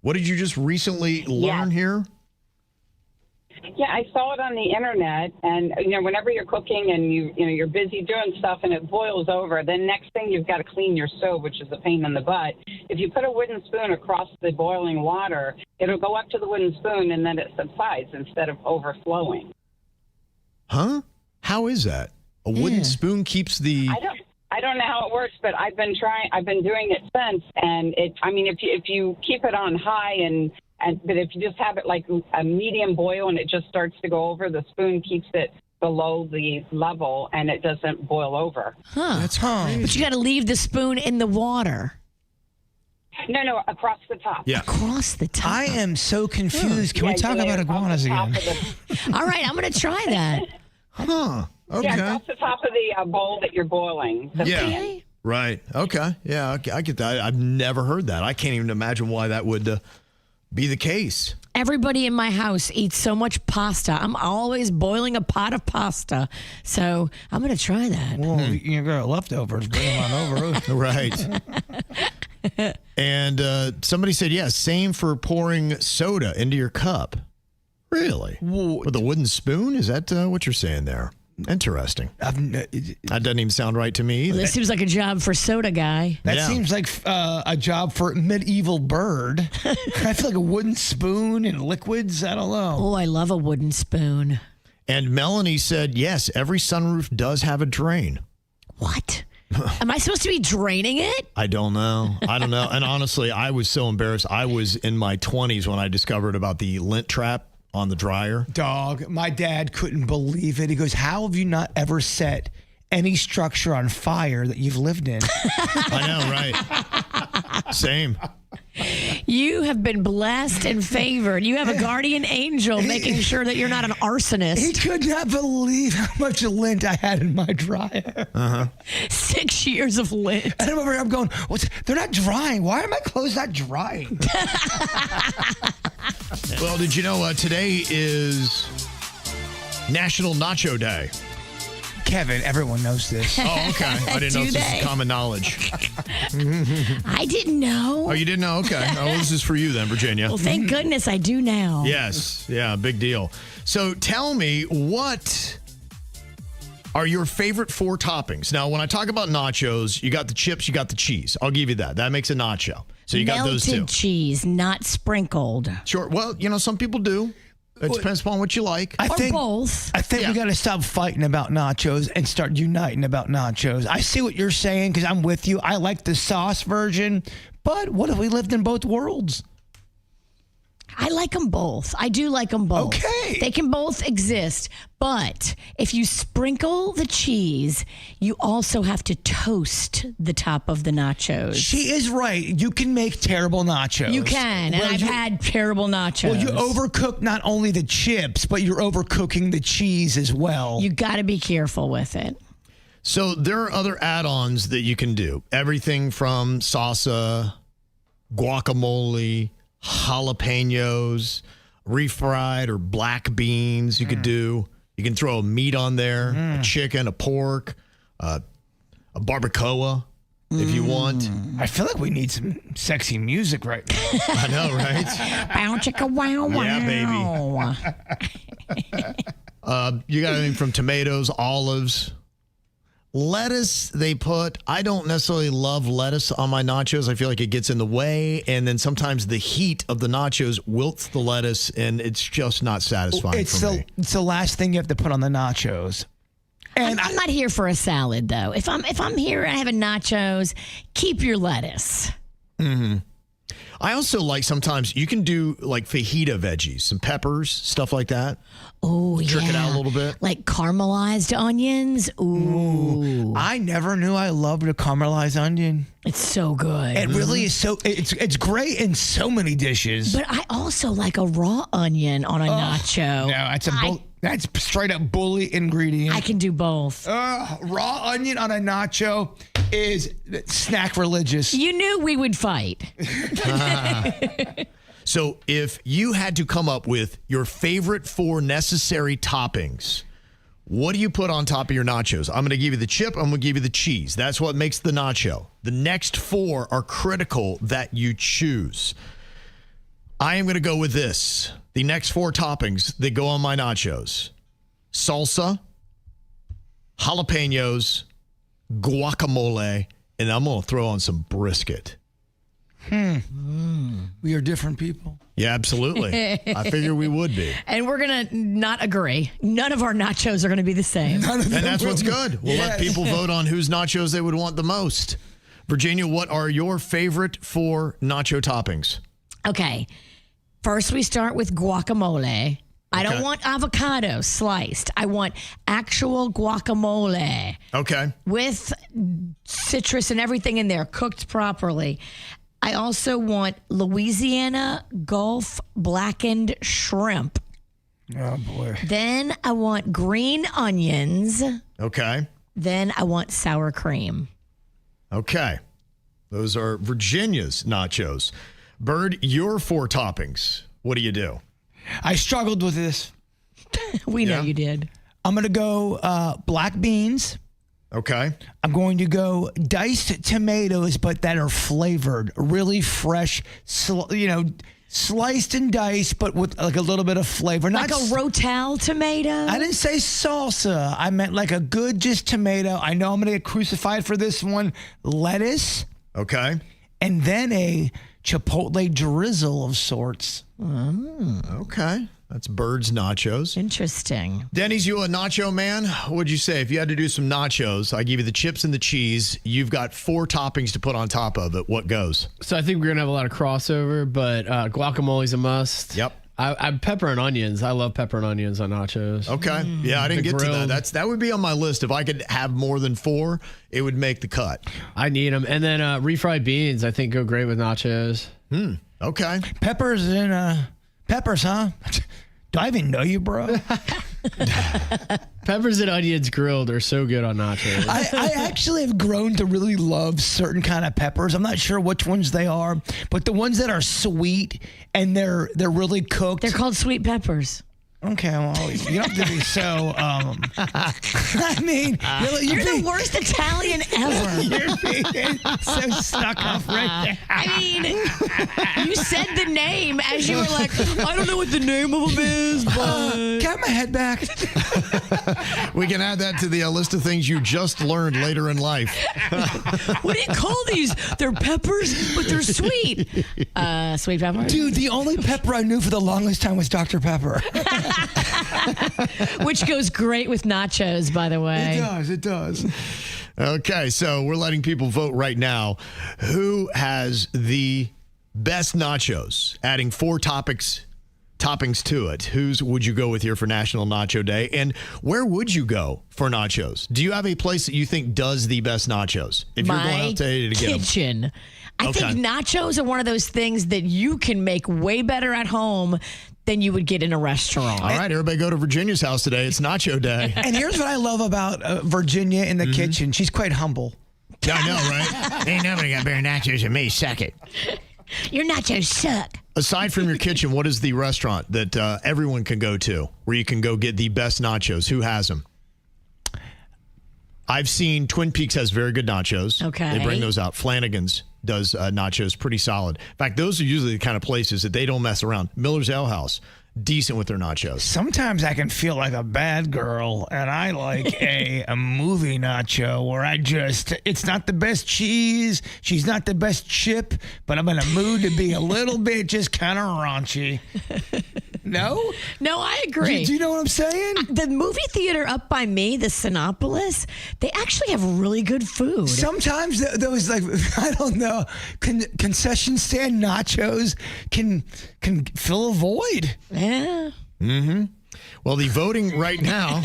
What did you just recently learn here? Yeah, I saw it on the internet, and whenever you're cooking and you're busy doing stuff and it boils over, then next thing you've got to clean your stove, which is a pain in the butt. If you put a wooden spoon across the boiling water, it'll go up to the wooden spoon and then it subsides instead of overflowing. Huh? How is that? A wooden spoon keeps the... I don't know how it works, but I've been doing it since, and if you keep it on high but if you just have it like a medium boil and it just starts to go over, the spoon keeps it below the level and it doesn't boil over. That's crazy. But you got to leave the spoon in the water. No, across the top. Yeah. Across the top. I am so confused. Can we talk about iguanas again? All right, I'm going to try that. Huh. Okay. Yeah, across the top of the bowl that you're boiling. The pan. Right. Okay. Yeah, I get that. I've never heard that. I can't even imagine why that would be the case. Everybody in my house eats so much pasta. I'm always boiling a pot of pasta. So I'm going to try that. Well, you got leftovers. Bring them on over. Right. And somebody said, same for pouring soda into your cup. Really? With a wooden spoon? Is that what you're saying there? Interesting. That doesn't even sound right to me either. Well, this seems like a job for soda guy. That seems like a job for medieval bird. I feel like a wooden spoon and liquids. I don't know. Oh, I love a wooden spoon. And Melanie said, yes, every sunroof does have a drain. What? Am I supposed to be draining it? I don't know. And honestly, I was so embarrassed. I was in my 20s when I discovered about the lint trap on the dryer. Dog, my dad couldn't believe it. He goes, how have you not ever set any structure on fire that you've lived in? I know, right? Same. You have been blessed and favored. You have a guardian angel making sure that you're not an arsonist. He could not believe how much lint I had in my dryer. 6 years of lint. And I'm going, they're not drying. Why are my clothes not drying? Well, did you know today is National Nacho Day? Kevin, everyone knows this. Oh, okay. I didn't know if this is common knowledge. I didn't know. Oh, you didn't know? Okay. Oh, well, this is for you then, Virginia. Well, thank goodness I do now. Yes. Yeah, big deal. So tell me, what are your favorite 4 toppings? Now, when I talk about nachos, you got the chips, you got the cheese. I'll give you that. That makes a nacho. So you got those two. Melted cheese, not sprinkled. Sure. Well, some people do. It depends upon what you like. I think both. we got to stop fighting about nachos and start uniting about nachos. I see what you're saying because I'm with you. I like the sauce version, but what if we lived in both worlds? I like them both. I do like them both. Okay. They can both exist. But if you sprinkle the cheese, you also have to toast the top of the nachos. She is right. You can make terrible nachos. You can. And I've had terrible nachos. Well, you overcook not only the chips, but you're overcooking the cheese as well. You got to be careful with it. So there are other add-ons that you can do. Everything from salsa, guacamole, jalapenos, refried or black beans you could do. You can throw a meat on there, a chicken, a pork, a barbacoa if you want. I feel like we need some sexy music right now. I know, right? Bow chicka wow wow. Yeah, baby. You got anything from tomatoes, olives, lettuce. I don't necessarily love lettuce on my nachos. I feel like it gets in the way, and then sometimes the heat of the nachos wilts the lettuce, and it's just not satisfying for me. It's the last thing you have to put on the nachos. And I'm not here for a salad, though. If I'm here and having nachos, keep your lettuce. Mm-hmm. I also like sometimes you can do like fajita veggies, some peppers, stuff like that. Oh, Trick it out a little bit. Like caramelized onions. Ooh. I never knew I loved a caramelized onion. It's so good. It really is it's great in so many dishes. But I also like a raw onion on a nacho. No, that's straight up bully ingredient. I can do both. Raw onion on a nacho is snack religious. You knew we would fight. So if you had to come up with your favorite 4 necessary toppings, what do you put on top of your nachos? I'm going to give you the chip. I'm going to give you the cheese. That's what makes the nacho. The next 4 are critical that you choose. I am going to go with this. The next 4 toppings that go on my nachos: salsa, jalapenos, guacamole, and I'm going to throw on some brisket. We are different people. Yeah, absolutely. I figure we would be. And we're going to not agree. None of our nachos are going to be the same. And that's what's good. We'll let people vote on whose nachos they would want the most. Virginia, what are your favorite 4 nacho toppings? Okay. First, we start with guacamole. I don't want avocado sliced. I want actual guacamole. Okay. With citrus and everything in there, cooked properly. I also want Louisiana Gulf blackened shrimp. Oh, boy. Then I want green onions. Okay. Then I want sour cream. Okay. Those are Virginia's nachos. Bird, your 4 toppings. What do you do? I struggled with this. We know you did. I'm going to go black beans. Okay. I'm going to go diced tomatoes, but that are flavored, really fresh, sliced and diced, but with like a little bit of flavor. Like a Rotel tomato? I didn't say salsa. I meant like a good just tomato. I know I'm going to get crucified for this one. Lettuce. Okay. And then a chipotle drizzle of sorts. Okay. That's Bird's nachos. Interesting. Denny's, you a nacho man? What'd you say? If you had to do some nachos, I give you the chips and the cheese. You've got 4 toppings to put on top of it. What goes? So I think we're going to have a lot of crossover, but guacamole's a must. Yep. I pepper and onions. I love pepper and onions on nachos. Okay. Yeah, I didn't get to that. That would be on my list. If I could have more than 4, it would make the cut. I need them. And then refried beans, I think, go great with nachos. Okay. Peppers, huh? Do I even know you, bro? Peppers and onions grilled are so good on nachos. I actually have grown to really love certain kind of peppers. I'm not sure which ones they are, but the ones that are sweet and they're really cooked. They're called sweet peppers. Okay, well, you don't have to be so. I mean, you're the worst Italian ever. You're being so stuck up right there. I mean, you said the name as you were like, I don't know what the name of them is, but. Can I have my head back? We can add that to the list of things you just learned later in life. What do you call these? They're peppers, but they're sweet. Sweet peppers? Dude, the only pepper I knew for the longest time was Dr. Pepper. Which goes great with nachos, by the way. It does. Okay, so we're letting people vote right now. Who has the best nachos? Adding 4 toppings to it. Whose would you go with here for National Nacho Day? And where would you go for nachos? Do you have a place that you think does the best nachos? If you're going out to get them. Kitchen. I think nachos are one of those things that you can make way better at home than you would get in a restaurant. All right, everybody go to Virginia's house today. It's Nacho Day. And here's what I love about Virginia in the kitchen. She's quite humble. I know, right? Ain't nobody got better nachos than me. Suck it. Your nachos suck. Aside from your kitchen, what is the restaurant that everyone can go to where you can go get the best nachos? Who has them? I've seen Twin Peaks has very good nachos. Okay. They bring those out. Flanagan's does nachos pretty solid. In fact, those are usually the kind of places that they don't mess around. Miller's Ale House, decent with their nachos. Sometimes I can feel like a bad girl, and I like a movie nacho where it's not the best cheese, she's not the best chip, but I'm in a mood to be a little bit just kind of raunchy. No? No, I agree. Do you know what I'm saying? The movie theater up by me, the Sinopolis, they actually have really good food. Sometimes those, like, I don't know, concession stand nachos can fill a void. Yeah. Mm-hmm. Well, the voting right now.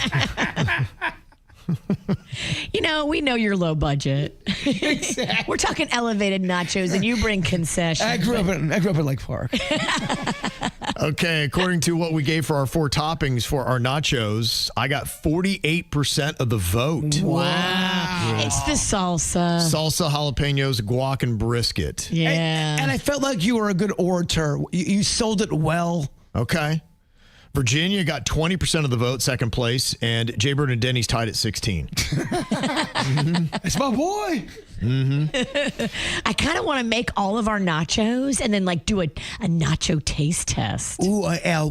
We know you're low budget. Exactly. We're talking elevated nachos, and you bring concessions. I grew up in Lake Park. Okay, according to what we gave for our 4 toppings for our nachos, I got 48% of the vote. Wow. It's the salsa. Salsa, jalapenos, guac, and brisket. Yeah. And I felt like you were a good orator. You sold it well. Okay. Virginia got 20% of the vote, second place, and Jbird and Denny's tied at 16. It's my boy. Mm-hmm. I kind of want to make all of our nachos and then do a nacho taste test. Ooh,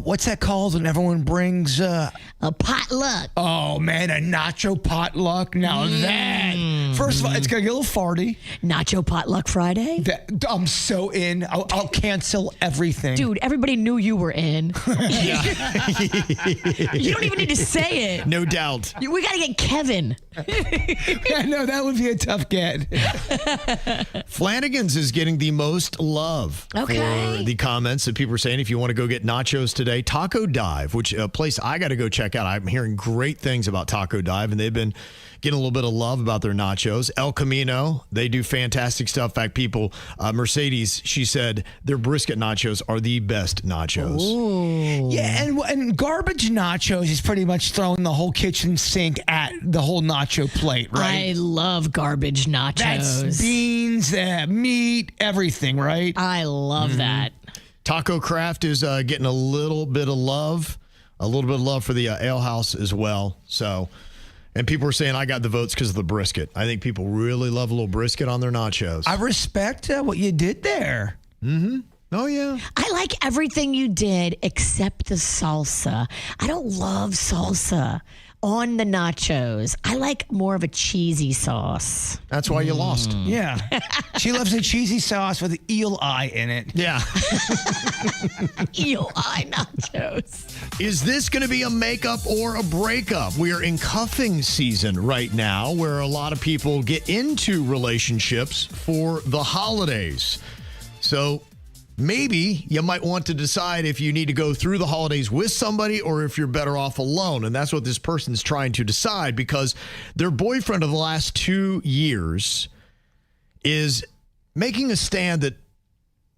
what's that called when everyone brings a potluck? Oh man, a nacho potluck. Now that, first of all, it's gonna get a little farty. Nacho potluck Friday. I'm so in. I'll cancel everything. Dude, everybody knew you were in. You don't even need to say it. No doubt. We got to get Kevin. Yeah, no, that would be a tough get. Flanagan's is getting the most love for the comments that people are saying. If you want to go get nachos today, Taco Dive, which a place I got to go check out. I'm hearing great things about Taco Dive, and they've been getting a little bit of love about their nachos. El Camino, they do fantastic stuff. In fact, Mercedes, she said their brisket nachos are the best nachos. Ooh. Yeah, and garbage nachos is pretty much throwing the whole kitchen sink at the whole nacho plate, right? I love garbage nachos. That's beans, meat, everything, right? I love that. Taco Craft is getting a little bit of love for the Ale House as well. So, and people are saying I got the votes because of the brisket. I think people really love a little brisket on their nachos. I respect what you did there. Mm-hmm. Oh, yeah. I like everything you did except the salsa. I don't love salsa on the nachos. I like more of a cheesy sauce. That's why you lost. Yeah. She loves a cheesy sauce with eel eye in it. Yeah. Eel eye nachos. Is this going to be a makeup or a breakup? We are in cuffing season right now, where a lot of people get into relationships for the holidays. So maybe you might want to decide if you need to go through the holidays with somebody or if you're better off alone. And that's what this person's trying to decide, because their boyfriend of the last 2 years is making a stand that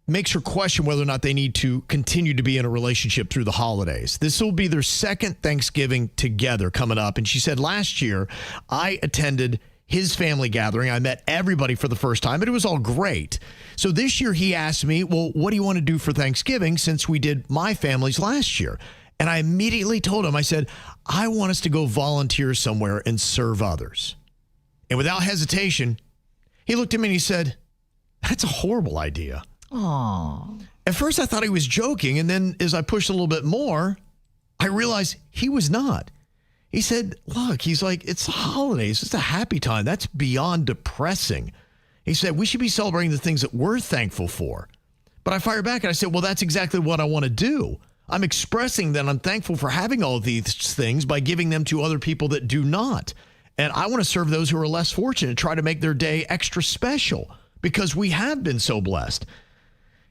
makes her question whether or not they need to continue to be in a relationship through the holidays. This will be their second Thanksgiving together coming up. And she said, last year, I attended his family gathering. I met everybody for the first time, but it was all great. So this year he asked me, well, what do you want to do for Thanksgiving since we did my family's last year? And I immediately told him, I said, I want us to go volunteer somewhere and serve others. And without hesitation, he looked at me and he said, that's a horrible idea. Aww. At first, I thought he was joking. And then as I pushed a little bit more, I realized he was not. He said, look, he's like, it's holidays. It's a happy time. That's beyond depressing. He said, we should be celebrating the things that we're thankful for. But I fired back and I said, well, that's exactly what I want to do. I'm expressing that I'm thankful for having all of these things by giving them to other people that do not. And I want to serve those who are less fortunate, try to make their day extra special because we have been so blessed.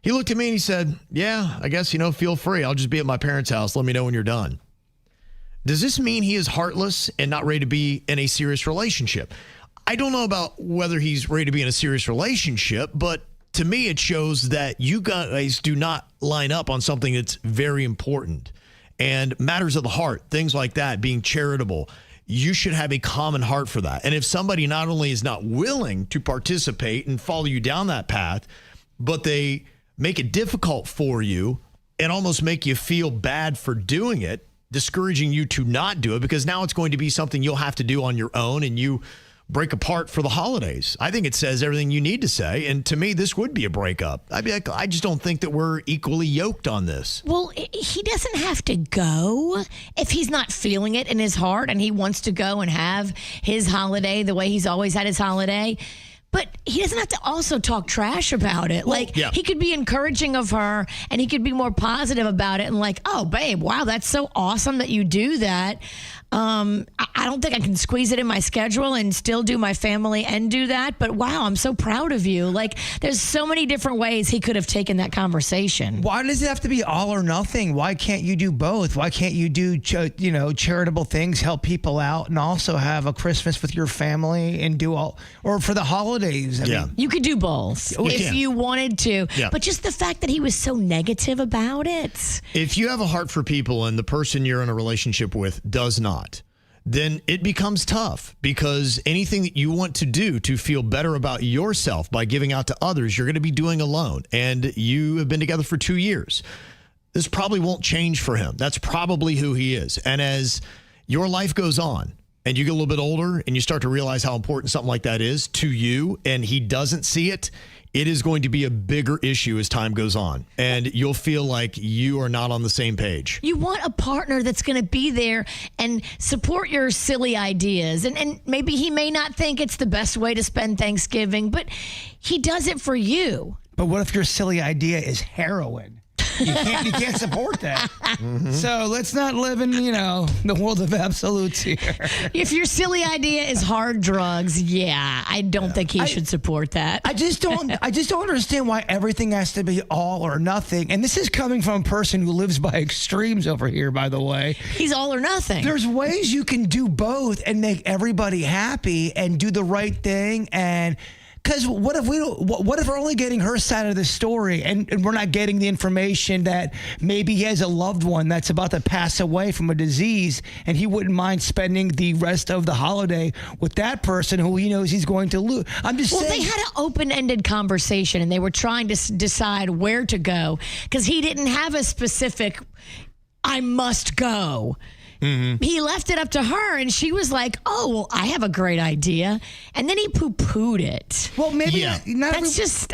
He looked at me and he said, yeah, I guess, feel free. I'll just be at my parents' house. Let me know when you're done. Does this mean he is heartless and not ready to be in a serious relationship? I don't know about whether he's ready to be in a serious relationship, but to me, it shows that you guys do not line up on something that's very important and matters of the heart, things like that, being charitable. You should have a common heart for that. And if somebody not only is not willing to participate and follow you down that path, but they make it difficult for you and almost make you feel bad for doing it, discouraging you to not do it, because now it's going to be something you'll have to do on your own and you break apart for the holidays. I think it says everything you need to say. And to me, this would be a breakup. I just don't think that we're equally yoked on this. Well, he doesn't have to go if he's not feeling it in his heart and he wants to go and have his holiday the way he's always had his holiday. But he doesn't have to also talk trash about it. He could be encouraging of her and he could be more positive about it and like, oh, babe, wow, that's so awesome that you do that. I don't think I can squeeze it in my schedule and still do my family and do that. But wow, I'm so proud of you. Like, there's so many different ways he could have taken that conversation. Why does it have to be all or nothing? Why can't you do both? Why can't you do, charitable things, help people out, and also have a Christmas with your family and do all, or for the holidays? I mean, you could do both if you wanted to. Yeah. But just the fact that he was so negative about it. If you have a heart for people and the person you're in a relationship with does not, then it becomes tough, because anything that you want to do to feel better about yourself by giving out to others, you're going to be doing alone. And you have been together for 2 years. This probably won't change for him. That's probably who he is. And as your life goes on and you get a little bit older and you start to realize how important something like that is to you and he doesn't see it, it is going to be a bigger issue as time goes on. And you'll feel like you are not on the same page. You want a partner that's going to be there and support your silly ideas. And maybe he may not think it's the best way to spend Thanksgiving, but he does it for you. But what if your silly idea is heroin? You can't support that. Mm-hmm. So let's not live in, the world of absolutes here. If your silly idea is hard drugs, I don't think he should support that. I just don't understand why everything has to be all or nothing. And this is coming from a person who lives by extremes over here, by the way. He's all or nothing. There's ways you can do both and make everybody happy and do the right thing. And because what if we're only getting her side of the story and we're not getting the information that maybe he has a loved one that's about to pass away from a disease and he wouldn't mind spending the rest of the holiday with that person who he knows he's going to lose. I'm just saying. Well, they had an open-ended conversation and they were trying to decide where to go because he didn't have a specific, I must go. Mm-hmm. He left it up to her, and she was like, "Oh, well, I have a great idea," and then he poo-pooed it. Well, maybe I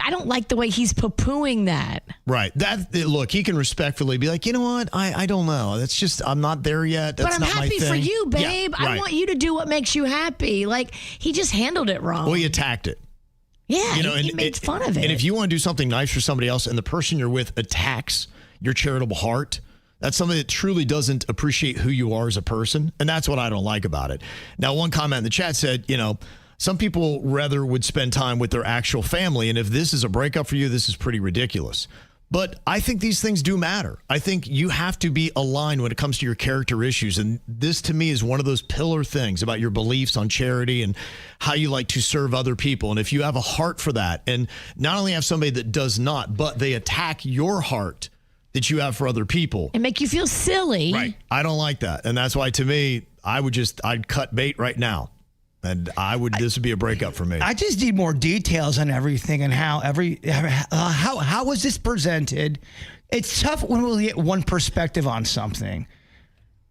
don't like the way he's poo-pooing that. Right. Look, he can respectfully be like, you know what? I don't know. That's just, I'm not there yet. That's but I'm not happy my thing. for you, babe. Yeah, right. I want you to do what makes you happy. Like, he just handled it wrong. Well, he attacked it. Yeah, he made fun of it. And if you want to do something nice for somebody else, and the person you're with attacks your charitable heart, that's something that truly doesn't appreciate who you are as a person. And that's what I don't like about it. Now, one comment in the chat said, some people rather would spend time with their actual family. And if this is a breakup for you, this is pretty ridiculous. But I think these things do matter. I think you have to be aligned when it comes to your character issues. And this, to me, is one of those pillar things about your beliefs on charity and how you like to serve other people. And if you have a heart for that, and not only have somebody that does not, but they attack your heart that you have for other people. And make you feel silly. Right. I don't like that. And that's why, to me, I'd cut bait right now. And this would be a breakup for me. I just need more details on everything and how was this presented. It's tough when we get one perspective on something.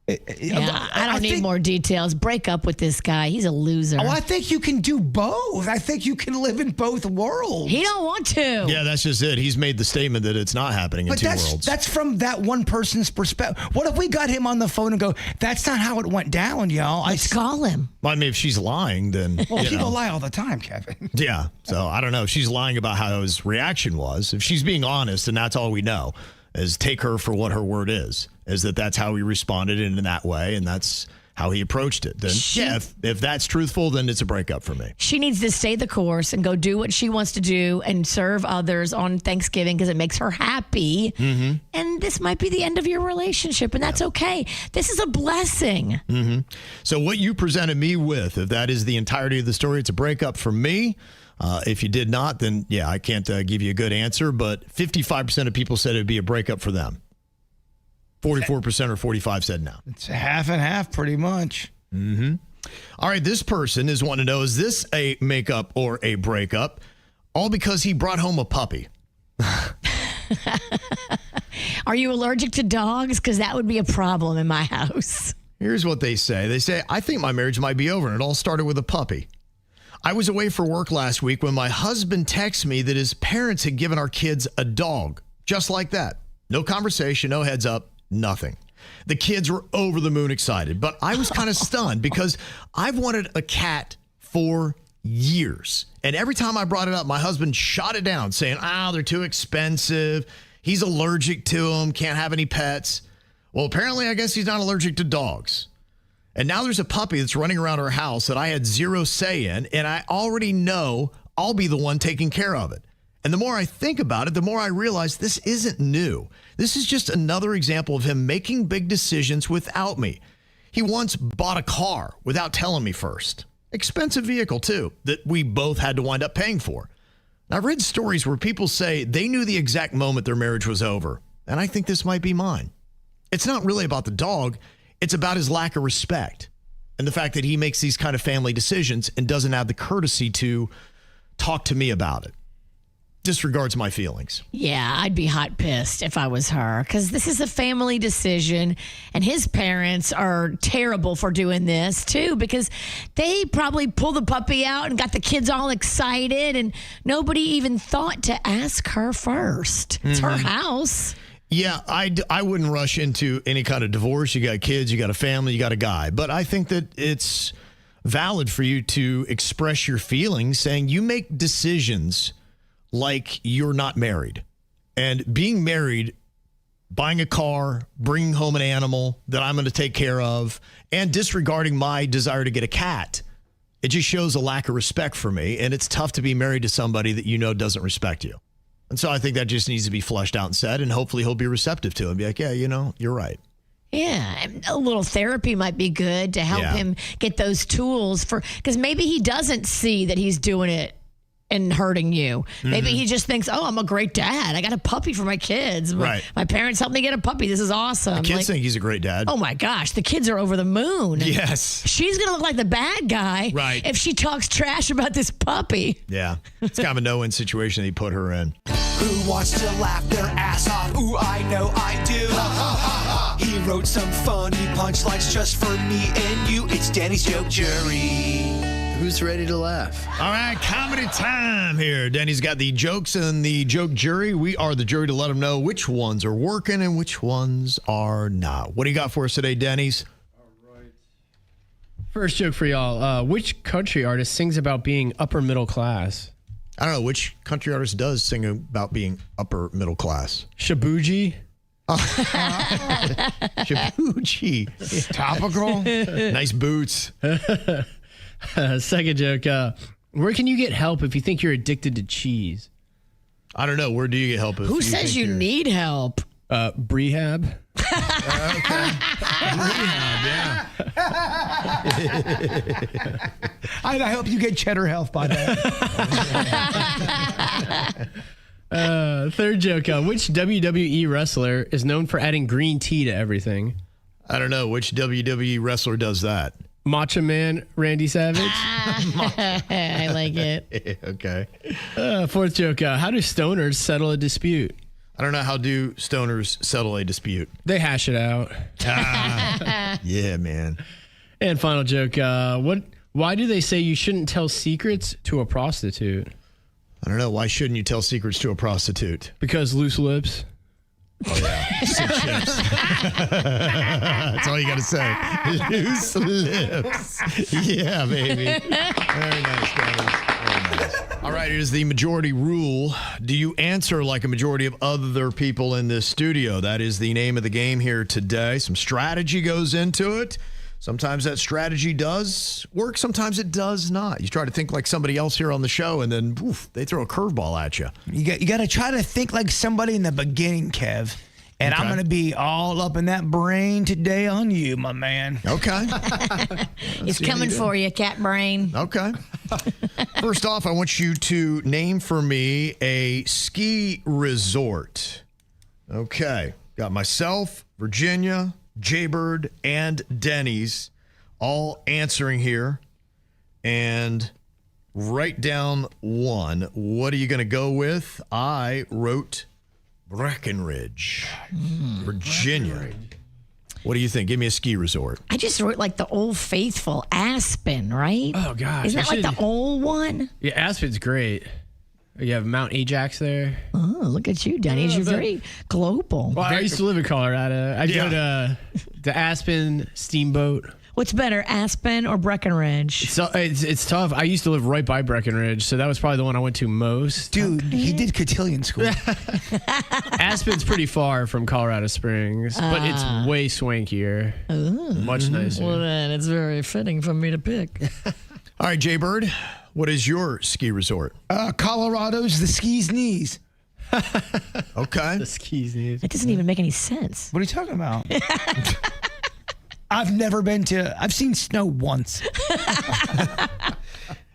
I don't need more details. Break up with this guy. He's a loser. Oh, I think you can do both. I think you can live in both worlds. He don't want to. Yeah, that's just it. He's made the statement that it's not happening in two worlds. That's from that one person's perspective. What if we got him on the phone and go, that's not how it went down, y'all? Let's call him. Well, I mean, if she's lying, then... Well, people lie all the time, Kevin. Yeah, so I don't know. If she's lying about how his reaction was, if she's being honest, and that's all we know, is take her for what her word is that's how he responded in that way, and that's how he approached it. Then, if that's truthful, then it's a breakup for me. She needs to stay the course and go do what she wants to do and serve others on Thanksgiving because it makes her happy. Mm-hmm. And this might be the end of your relationship, and that's okay. This is a blessing. Mm-hmm. So what you presented me with, if that is the entirety of the story, it's a breakup for me. If you did not, then, I can't give you a good answer. But 55% of people said it would be a breakup for them. 44% or 45% said no. It's half and half, pretty much. Mm-hmm. All right, this person is wanting to know, is this a makeup or a breakup? All because he brought home a puppy. Are you allergic to dogs? Because that would be a problem in my house. Here's what they say. They say, I think my marriage might be over, and it all started with a puppy. I was away for work last week when my husband texted me that his parents had given our kids a dog. Just like that. No conversation, no heads up, nothing. The kids were over the moon excited, but I was kind of stunned because I've wanted a cat for years. And every time I brought it up, my husband shot it down saying, they're too expensive. He's allergic to them, can't have any pets. Well, apparently, I guess he's not allergic to dogs. And now there's a puppy that's running around our house that I had zero say in, and I already know I'll be the one taking care of it. And the more I think about it, the more I realize this isn't new. This is just another example of him making big decisions without me. He once bought a car without telling me first. Expensive vehicle, too, that we both had to wind up paying for. And I've read stories where people say they knew the exact moment their marriage was over, and I think this might be mine. It's not really about the dog. It's about his lack of respect and the fact that he makes these kind of family decisions and doesn't have the courtesy to talk to me about it. Disregards my feelings. Yeah, I'd be hot pissed if I was her because this is a family decision and his parents are terrible for doing this too because they probably pulled the puppy out and got the kids all excited and nobody even thought to ask her first. It's her house. Yeah, I wouldn't rush into any kind of divorce. You got kids, you got a family, you got a guy. But I think that it's valid for you to express your feelings, saying you make decisions like you're not married. And being married, buying a car, bringing home an animal that I'm going to take care of, and disregarding my desire to get a cat, it just shows a lack of respect for me. And it's tough to be married to somebody that you know doesn't respect you. And so I think that just needs to be fleshed out and said, and hopefully he'll be receptive to it and be like, yeah, you're right. Yeah, a little therapy might be good to help him get those tools because maybe he doesn't see that he's doing it and hurting you. Maybe he just thinks, I'm a great dad. I got a puppy for my kids. Right. My parents helped me get a puppy. This is awesome. The kids think he's a great dad. Oh my gosh, the kids are over the moon. Yes. She's going to look like the bad guy if she talks trash about this puppy. Yeah. It's kind of a no-win situation that he put her in. Who wants to laugh their ass off? Ooh, I know I do. He wrote some funny punchlines just for me and you. It's Denny's Joke Jury. Who's ready to laugh? All right, comedy time here. Denny's got the jokes and the joke jury. We are the jury to let them know which ones are working and which ones are not. What do you got for us today, Denny's? All right. First joke for y'all. Which country artist sings about being upper middle class? I don't know. Which country artist does sing about being upper middle class? Shabuji. Shabuji. Topical. Nice boots. Second joke. Where can you get help if you think you're addicted to cheese? I don't know. Where do you get help? Who says you need help? Brehab. Rehab, yeah. I hope you get cheddar health by that. Third joke. Which WWE wrestler is known for adding green tea to everything? I don't know. Which WWE wrestler does that? Macho Man Randy Savage. I like it. Okay. Fourth joke. How do stoners settle a dispute? I don't know. How do stoners settle a dispute? They hash it out. Yeah, man. And final joke. Why do they say you shouldn't tell secrets to a prostitute? I don't know. Why shouldn't you tell secrets to a prostitute? Because loose lips. Oh, yeah. Sick chips. That's all you got to say. Loose lips. Yeah, baby. Very nice, guys. Very nice. All right, here's the majority rule. Do you answer like a majority of other people in this studio? That is the name of the game here today. Some strategy goes into it. Sometimes that strategy does work. Sometimes it does not. You try to think like somebody else here on the show, and then they throw a curveball at you. You got to try to think like somebody in the beginning, Kev. And I'm going to be all up in that brain today on you, my man. Okay. He's coming for you, cat brain. Okay. First off, I want you to name for me a ski resort. Okay. Got myself, Virginia, Jbird, and Denny's all answering here. And write down one. What are you going to go with? I wrote Breckenridge, Virginia. What do you think? Give me a ski resort. I just wrote like the Old Faithful, Aspen, right? Oh, gosh. Isn't that like the old one? Yeah, Aspen's great. You have Mount Ajax there. Oh, look at you, Denny. You're very global. Well, I used to live in Colorado. I'd go to Aspen, Steamboat. What's better, Aspen or Breckenridge? So it's tough. I used to live right by Breckenridge, so that was probably the one I went to most. Dude, he did cotillion school. Aspen's pretty far from Colorado Springs, but it's way swankier. Much nicer. Well, then it's very fitting for me to pick. All right, Jbird, what is your ski resort? Colorado's the skis knees. Okay. The skis knees. It doesn't even make any sense. What are you talking about? I've seen snow once.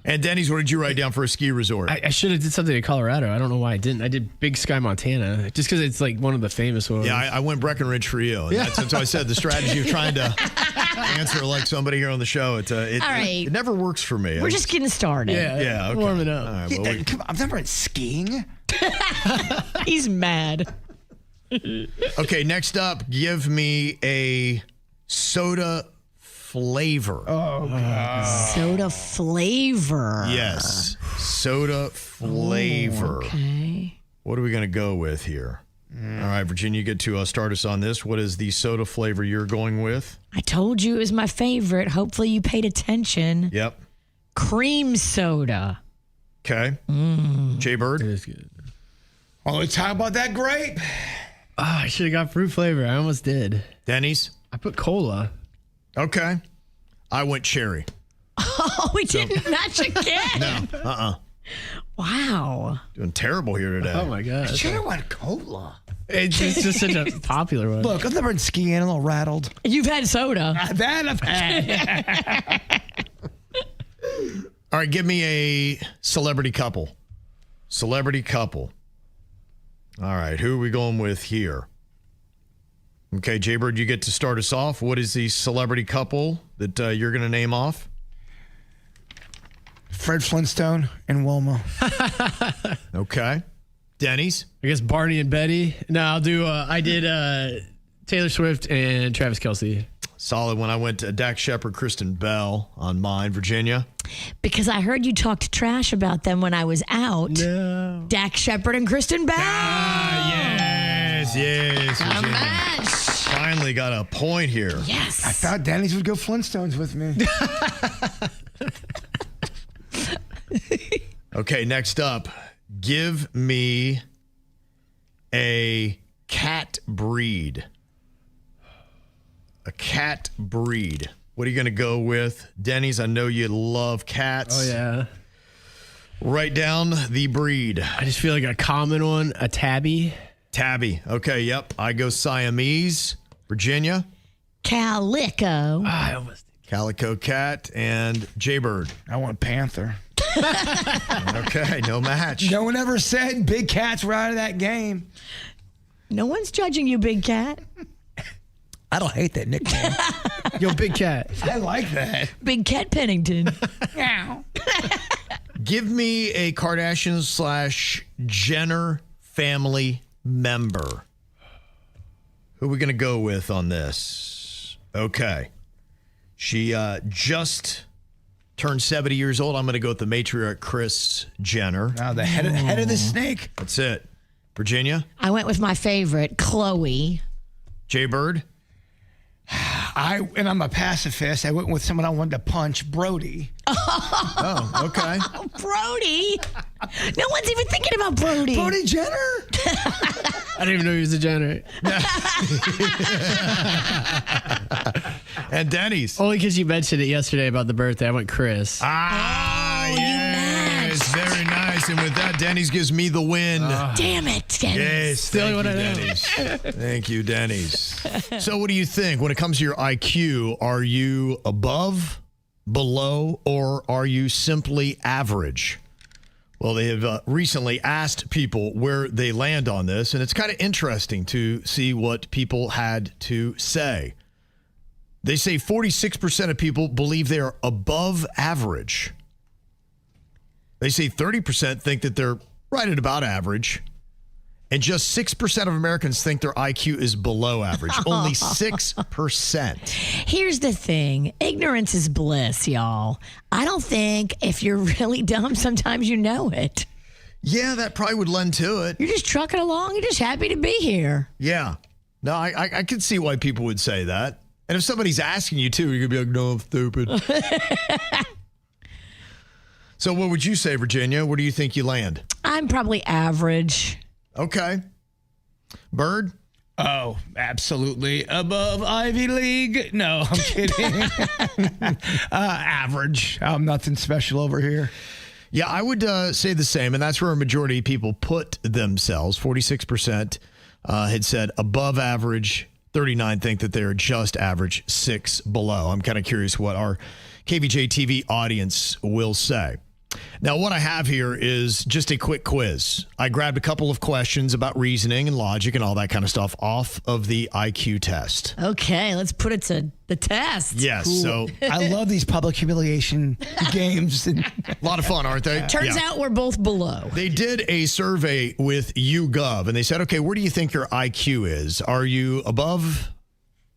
And Denny's, what did you write down for a ski resort? I should have did something in Colorado. I don't know why I didn't. I did Big Sky, Montana, just because it's like one of the famous ones. Yeah, I went Breckenridge for you. And that's why I said the strategy of trying to answer like somebody here on the show, it never works for me. We're just getting started. Yeah, okay. Warming up. All right, well, Come on, I've never been skiing. He's mad. okay, next up, give me a soda flavor. Oh, God. Soda flavor. Yes, soda flavor. Okay. What are we going to go with here? All right, Virginia, you get to start us on this. What is the soda flavor you're going with? I told you it was my favorite. Hopefully you paid attention. Yep. Cream soda. Okay. Jbird? It is good. Oh, let's talk about that grape. Oh, I should have got fruit flavor. I almost did. Denny's? I put cola. Okay. I went cherry. Oh, we didn't match again. No. Wow. Doing terrible here today. Oh, my gosh. I should have went cola. It's just such a popular one. Look, I've never been skiing. I'm a little rattled. You've had soda. That I've had. All right, give me a celebrity couple. Celebrity couple. All right, who are we going with here? Okay, Jbird, you get to start us off. What is the celebrity couple that you're going to name off? Fred Flintstone and Wilma. Okay. Denny's? I guess Barney and Betty. No, I'll do, I did Taylor Swift and Travis Kelce. Solid one. I went to Dax Shepard, Kristen Bell on mine. Virginia? Because I heard you talked trash about them when I was out. No. Dax Shepard and Kristen Bell. Yes. A Virginia. match. Finally got a point here. Yes. I thought Denny's would go Flintstones with me. Okay, next up. Give me a cat breed. A cat breed. What are you going to go with? Denny's, I know you love cats. Oh, yeah. Write down the breed. I just feel like a common one, a tabby. Tabby. Okay, yep. I go Siamese. Virginia. Calico. I almost. Calico cat and Jbird. I want Panther. Okay, no match. No one ever said big cats were out of that game. No one's judging you, Big Cat. I don't hate that nickname. Yo, Big Cat. I like that. Big Cat Pennington. Give me a Kardashian/Jenner family member. Who are we going to go with on this? Okay. She just turned 70 years old. I'm going to go with the matriarch, Kris Jenner. Oh, the head of the snake. That's it. Virginia? I went with my favorite, Chloe. Jbird? And I'm a pacifist. I went with someone I wanted to punch, Brody. Oh, okay. Brody. No one's even thinking about Brody. Brody Jenner? I didn't even know he was a Jenner. And Denny's. Only because you mentioned it yesterday about the birthday. I went Chris. Yes. Very nice. And with that, Denny's gives me the win. Damn it, Denny. Yes, the only thank one you, I know. Denny's. Thank you, Denny's. So what do you think when it comes to your IQ? Are you above, below, or are you simply average? Well, they have recently asked people where they land on this, and it's kind of interesting to see what people had to say. They say 46% of people believe they are above average. They say 30% think that they're right at about average. And just 6% of Americans think their IQ is below average. Only 6%. Here's the thing. Ignorance is bliss, y'all. I don't think if you're really dumb, sometimes you know it. Yeah, that probably would lend to it. You're just trucking along. You're just happy to be here. Yeah. No, I could see why people would say that. And if somebody's asking you too, you're going to be like, no, I'm stupid. So what would you say, Virginia? Where do you think you land? I'm probably average. Okay. Bird? Oh, absolutely above Ivy League. No, I'm kidding. Average. I'm nothing special over here. Yeah, I would say the same, and that's where a majority of people put themselves. 46% had said above average. 39 think that they're just average, 6 below. I'm kind of curious what our KVJ TV audience will say. Now, what I have here is just a quick quiz. I grabbed a couple of questions about reasoning and logic and all that kind of stuff off of the IQ test. Okay, let's put it to the test. Yes, Cool. so I love these public humiliation games. a lot of fun, aren't they? Turns out we're both below. They did a survey with YouGov, and they said, okay, where do you think your IQ is? Are you above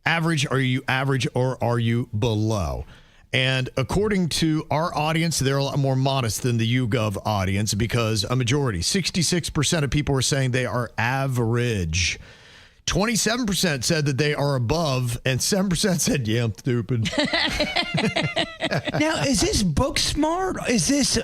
average? Are you average? Or are you below? And according to our audience, they're a lot more modest than the YouGov audience because a majority, 66% of people are saying they are average. 27% said that they are above, and 7% said, yeah, I'm stupid. Now, is this book smart? Is this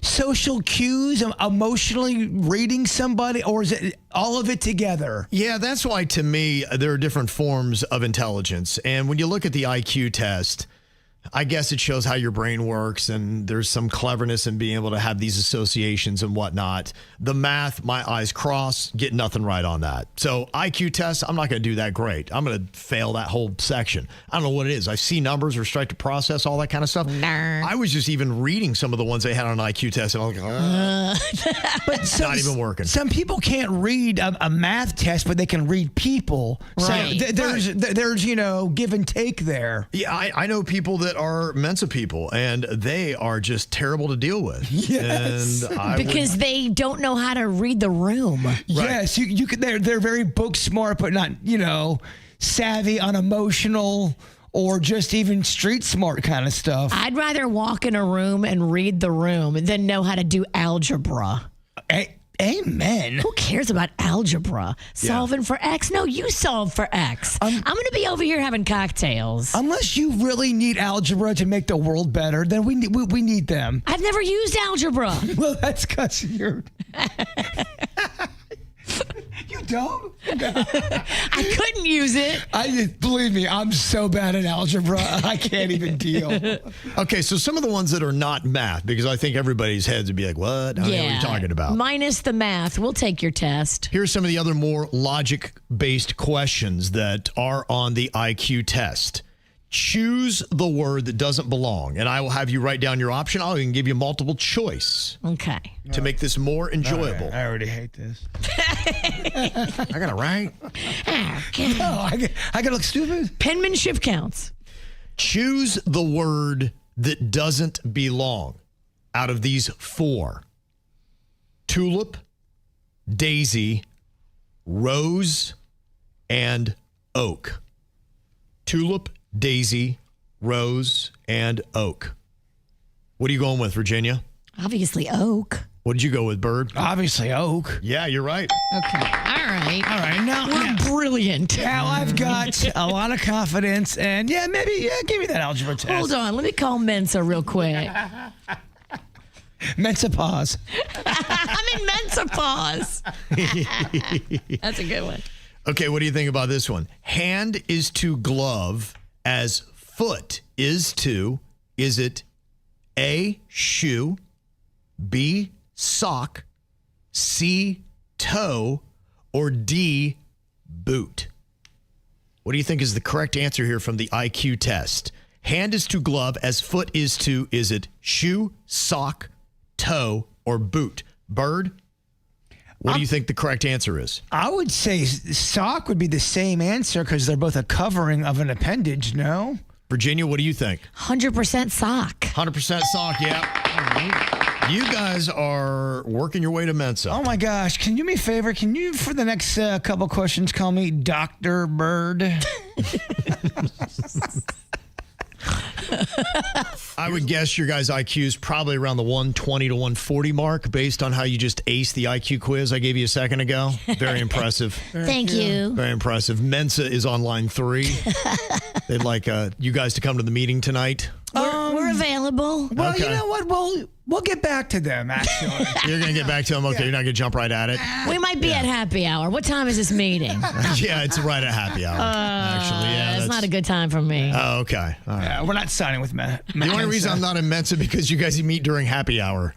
social cues, emotionally reading somebody, or is it all of it together? Yeah, that's why, to me, there are different forms of intelligence. And when you look at the IQ test, I guess it shows how your brain works, and there's some cleverness in being able to have these associations and whatnot. The math, my eyes cross, get nothing right on that. So IQ test, I'm not going to do that great. I'm going to fail that whole section. I don't know what it is. I see numbers or strike to process, all that kind of stuff. I was just even reading some of the ones they had on an IQ test, and I was like, But not even working. Some people can't read a math test, but they can read people. Right. So there's give and take there. Yeah, I know people that are Mensa people, and they are just terrible to deal with. Yes. And Because they don't know how to read the room. Yes, you could. They're very book smart, but not savvy, unemotional, or just even street smart kind of stuff. I'd rather walk in a room and read the room than know how to do algebra. Amen. Who cares about algebra? Solving for X? No, you solve for X. I'm going to be over here having cocktails. Unless you really need algebra to make the world better, then we need them. I've never used algebra. Well, that's because you dumb? I couldn't use it. Believe me, I'm so bad at algebra. I can't even deal. Okay, so some of the ones that are not math, because I think everybody's heads would be like, what? I don't know what you're talking about. Minus the math. We'll take your test. Here's some of the other more logic-based questions that are on the IQ test. Choose the word that doesn't belong, and I will have you write down your option. I'll even give you multiple choice. Okay. To make this more enjoyable. Right. I already hate this. I got it right. No, I gotta look stupid. Penmanship counts. Choose the word that doesn't belong out of these 4. Tulip, daisy, rose, and oak. Tulip, daisy, rose, and oak. What are you going with, Virginia? Obviously, oak. What did you go with, Bird? Obviously, oak. Yeah, you're right. Okay. All right. All right. Now, We're brilliant. Now I've got a lot of confidence, and give me that algebra test. Hold on. Let me call Mensa real quick. Mensa pause. I'm in Mensa pause. That's a good one. Okay, what do you think about this one? Hand is to glove as foot is to, is it A, shoe, B, sock, C, toe, or D, boot? What do you think is the correct answer here from the IQ test? Hand is to glove as foot is to, is it shoe, sock, toe, or boot? Bird? What do you think the correct answer is? I would say sock would be the same answer because they're both a covering of an appendage, no? Virginia, what do you think? 100% sock. 100% sock, yeah. You guys are working your way to Mensa. Oh, my gosh. Can you do me a favor? Can you, for the next couple questions, call me Dr. Bird? I would guess your guys' IQ is probably around the 120 to 140 mark based on how you just aced the IQ quiz I gave you a second ago. Very impressive. Thank you. Very impressive. Mensa is on line 3. They'd like you guys to come to the meeting tonight. We're available. Well, Okay. you know what? We'll get back to them, actually. You're going to get back to them? Okay, you're not going to jump right at it? We might be at happy hour. What time is this meeting? Yeah, it's right at happy hour, actually. Yeah, That's not a good time for me. Oh, okay. All right. We're not signing with Mensa. The only reason I'm not in Mensa because you guys meet during happy hour.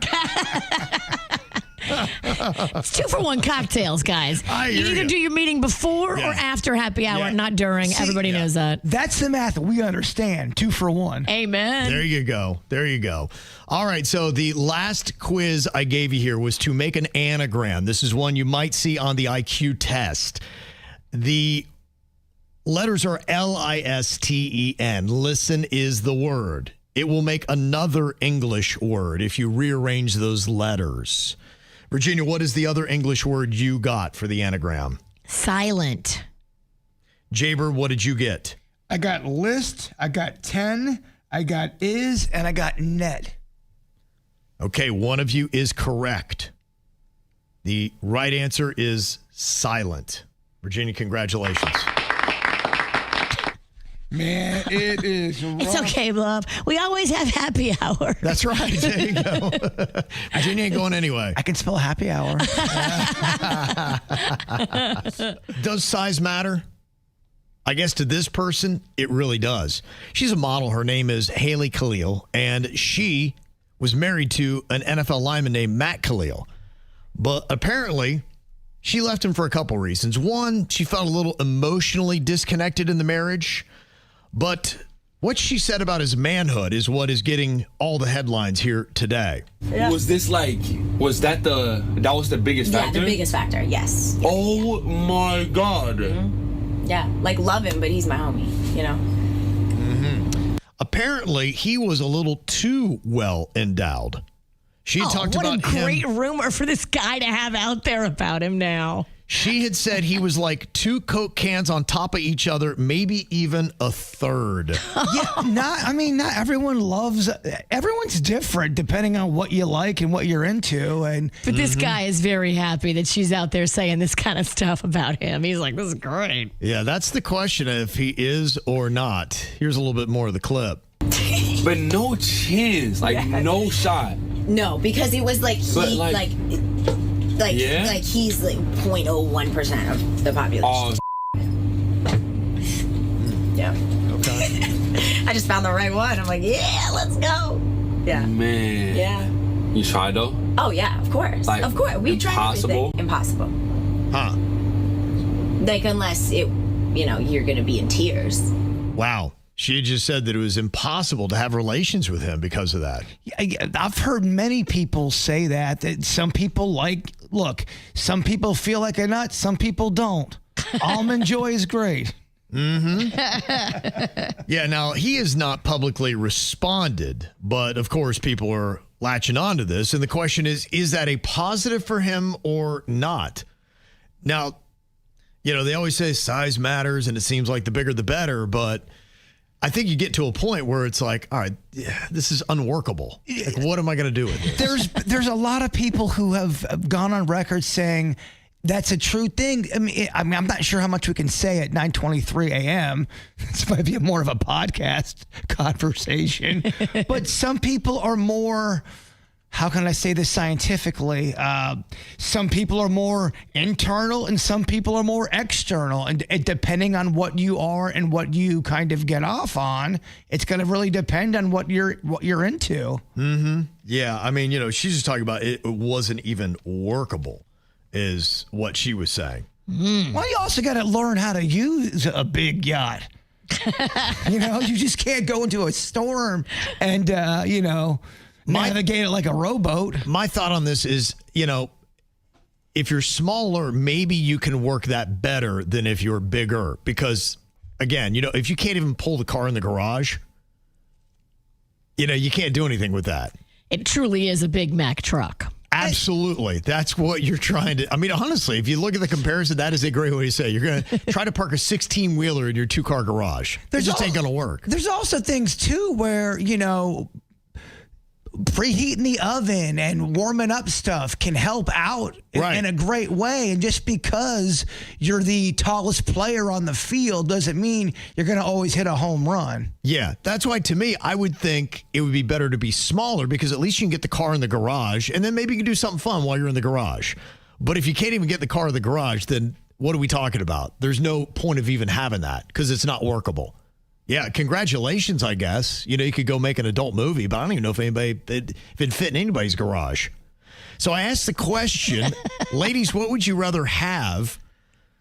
It's 2-for-1 cocktails, guys. You either do your meeting before or after happy hour, not during. Everybody knows that. That's the math we understand. 2 for 1. Amen. There you go. There you go. All right. So the last quiz I gave you here was to make an anagram. This is one you might see on the IQ test. The letters are L-I-S-T-E-N. Listen is the word. It will make another English word if you rearrange those letters. Virginia, what is the other English word you got for the anagram? Silent. Jbird, what did you get? I got list, I got 10, I got is, and I got net. Okay, one of you is correct. The right answer is silent. Virginia, congratulations. Man, it is rough. It's okay, love. We always have happy hour. That's right. There you go. Virginia ain't going anyway. I can spell happy hour. Does size matter? I guess to this person, it really does. She's a model. Her name is Haley Khalil, and she was married to an NFL lineman named Matt Khalil. But apparently, she left him for a couple reasons. One, she felt a little emotionally disconnected in the marriage. But what she said about his manhood is what is getting all the headlines here today. Was this was that the biggest factor? Yeah, the biggest factor, yes. Oh my God. Mm-hmm. Yeah, love him, but he's my homie, you know? Mm-hmm. Apparently, he was a little too well endowed. She had talked about him. What a great rumor for this guy to have out there about him now. She had said he was like 2 Coke cans on top of each other, maybe even a third. Yeah, not everyone everyone's different depending on what you like and what you're into. But this guy is very happy that she's out there saying this kind of stuff about him. He's like, this is great. Yeah, that's the question, if he is or not. Here's a little bit more of the clip. But no chance, no shot. No, because it was Like, Yeah? like he's like 0.01% of the population. Oh, Yeah. Okay. I just found the right one. I'm like, yeah, let's go. Yeah. man. Yeah. You tried though? Oh yeah, of course. Like, of course. We tried impossible? everything. Impossible. Huh. Like unless you're gonna be in tears. Wow. She just said that it was impossible to have relations with him because of that. I've heard many people say that some people some people feel like a nut, some people don't. Almond Joy is great. Mm-hmm. Yeah, now he has not publicly responded, but of course people are latching onto this. And the question is that a positive for him or not? Now, they always say size matters and it seems like the bigger the better, but I think you get to a point where it's like, all right, this is unworkable. Like, what am I going to do with this? There's a lot of people who have gone on record saying that's a true thing. I mean, I'm not sure how much we can say at 9:23 a.m. This might be more of a podcast conversation, but some people are more. How can I say this scientifically? Some people are more internal and some people are more external. And depending on what you are and what you kind of get off on, it's going to really depend on what you're into. Mm-hmm. Yeah. I mean, she's just talking about it wasn't even workable is what she was saying. Well, you also got to learn how to use a big yacht. You just can't go into a storm and, navigate it like a rowboat. My thought on this is, if you're smaller, maybe you can work that better than if you're bigger. Because, again, if you can't even pull the car in the garage, you can't do anything with that. It truly is a Big Mac truck. Absolutely. That's what you're trying to. I mean, honestly, if you look at the comparison, that is a great way to say it. You're going to try to park a 16-wheeler in your 2-car garage. It just ain't going to work. There's also things, too, where, preheating the oven and warming up stuff can help out in a great way. And just because you're the tallest player on the field doesn't mean you're going to always hit a home run. Yeah, that's why to me, I would think it would be better to be smaller because at least you can get the car in the garage and then maybe you can do something fun while you're in the garage. But if you can't even get the car in the garage, then what are we talking about? There's no point of even having that because it's not workable. Yeah, congratulations, I guess. You could go make an adult movie, but I don't even know if it'd fit in anybody's garage. So I asked the question, ladies, what would you rather have?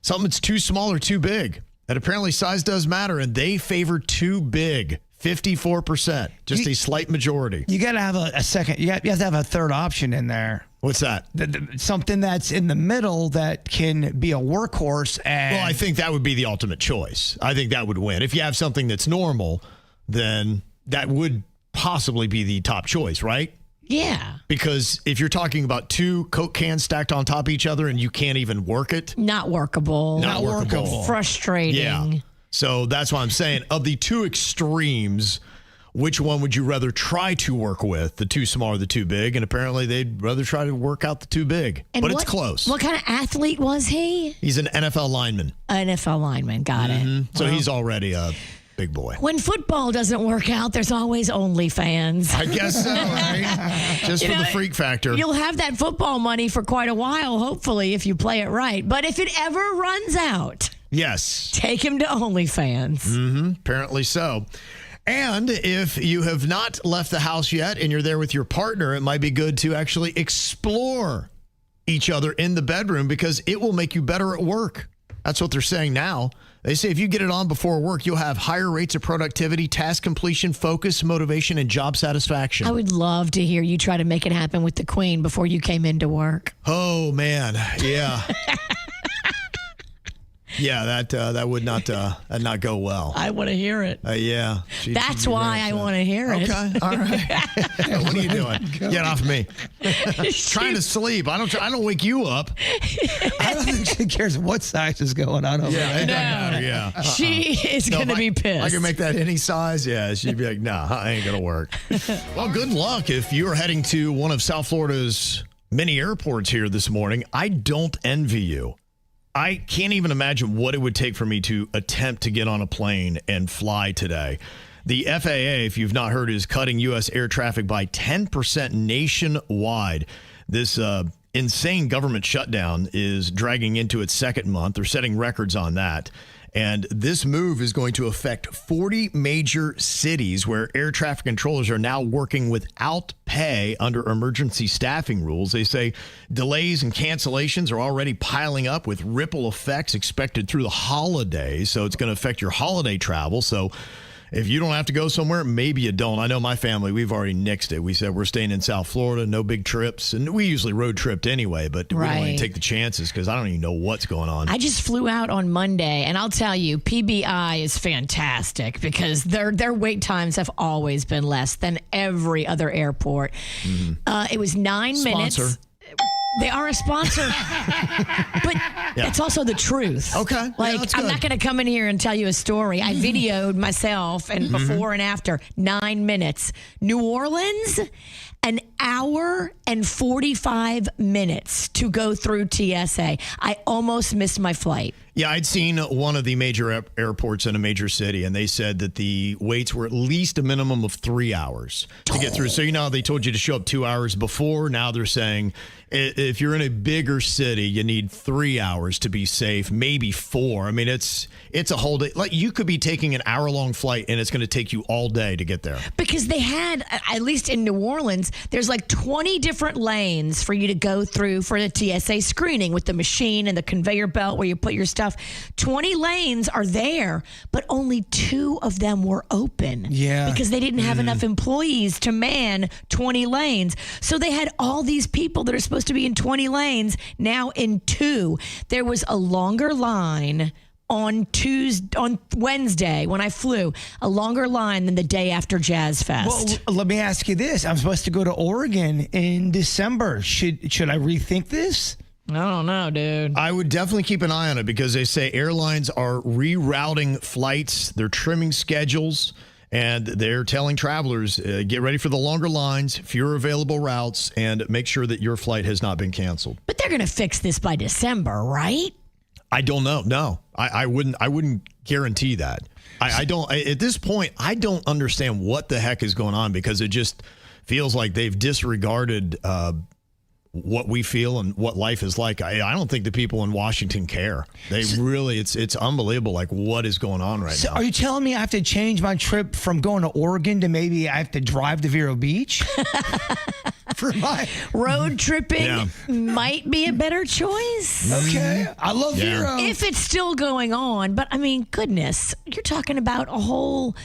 Something that's too small or too big? And apparently size does matter, and they favor too big, 54%, just a slight majority. You got to have a second. You have to have a third option in there. What's that? Something that's in the middle that can be a workhorse. Well, I think that would be the ultimate choice. I think that would win. If you have something that's normal, then that would possibly be the top choice, right? Yeah. Because if you're talking about 2 Coke cans stacked on top of each other and you can't even work it. Not workable. Not workable. Frustrating. Yeah. So that's why I'm saying of the 2 extremes, which one would you rather try to work with? The too small or the too big? And apparently they'd rather try to work out the too big. And but it's close. What kind of athlete was he? He's an NFL lineman. NFL lineman. Got it. So he's already a big boy. When football doesn't work out, there's always OnlyFans. I guess so, right? Just for the freak factor. You'll have that football money for quite a while, hopefully, if you play it right. But if it ever runs out, yes, take him to OnlyFans. Apparently so. And if you have not left the house yet and you're there with your partner, it might be good to actually explore each other in the bedroom because it will make you better at work. That's what they're saying now. They say if you get it on before work, you'll have higher rates of productivity, task completion, focus, motivation, and job satisfaction. I would love to hear you try to make it happen with the Queen before you came into work. Oh, man. Yeah. Yeah, that would not go well. I want to hear it. Yeah. That's why I want to hear it. Okay. All right. What are you doing? Get off me. Trying to sleep. I don't wake you up. I don't think she cares what size is going on over there. Yeah. She is going to be pissed. I can make that any size. Yeah. She'd be like, nah, I ain't going to work. Well, good luck if you're heading to one of South Florida's many airports here this morning. I don't envy you. I can't even imagine what it would take for me to attempt to get on a plane and fly today. The FAA, if you've not heard, is cutting U.S. air traffic by 10% nationwide. This insane government shutdown is dragging into its second month. They're setting records on that. And this move is going to affect 40 major cities where air traffic controllers are now working without pay under emergency staffing rules. They say delays and cancellations are already piling up with ripple effects expected through the holidays. So it's going to affect your holiday travel. So if you don't have to go somewhere, maybe you don't. I know my family, we've already nixed it. We said we're staying in South Florida, no big trips. And we usually road tripped anyway, but we don't even take the chances because I don't even know what's going on. I just flew out on Monday, and I'll tell you, PBI is fantastic because their wait times have always been less than every other airport. It was 9 minutes. They are a sponsor, but that's also the truth. Okay. Like, I'm not going to come in here and tell you a story. I videoed myself and before and after 9 minutes. New Orleans, an hour and 45 minutes to go through TSA. I almost missed my flight. Yeah, I'd seen one of the major airports in a major city, and they said that the waits were at least a minimum of 3 hours to get through. So, you know, they told you to show up 2 hours before. Now they're saying if you're in a bigger city, you need 3 hours to be safe, maybe 4. I mean, it's a whole day. Like, you could be taking an hour-long flight, and it's going to take you all day to get there. Because they had, at least in New Orleans, there's like 20 different lanes for you to go through for the TSA screening with the machine and the conveyor belt where you put your stuff. 20 lanes are there, but only 2 of them were open. Yeah. Because they didn't have enough employees to man 20 lanes. So they had all these people that are supposed to be in 20 lanes now in 2. There was a longer line on Wednesday when I flew, a longer line than the day after Jazz Fest. Well, let me ask you this. I'm supposed to go to Oregon in December. Should I rethink this? I don't know, dude. I would definitely keep an eye on it because they say airlines are rerouting flights. They're trimming schedules, and they're telling travelers, get ready for the longer lines, fewer available routes, and make sure that your flight has not been canceled. But they're going to fix this by December, right? I don't know. No, I wouldn't guarantee that. I don't. At this point, I don't understand what the heck is going on because it just feels like they've disregarded what we feel and what life is like. I don't think the people in Washington care. They really, it's unbelievable, like what is going on right now. Are you telling me I have to change my trip from going to Oregon to maybe I have to drive to Vero Beach? For my road tripping might be a better choice. Okay. I love Vero. If it's still going on, but I mean, goodness, you're talking about a whole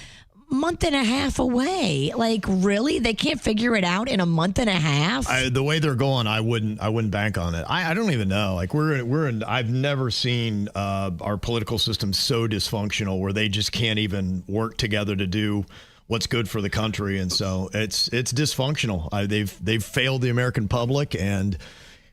month and a half away. Like, really? They can't figure it out in a month and a half? The way they're going, I wouldn't bank on it. I don't even know. Like, I've never seen our political system so dysfunctional where they just can't even work together to do what's good for the country. And so it's dysfunctional. They've failed the American public, and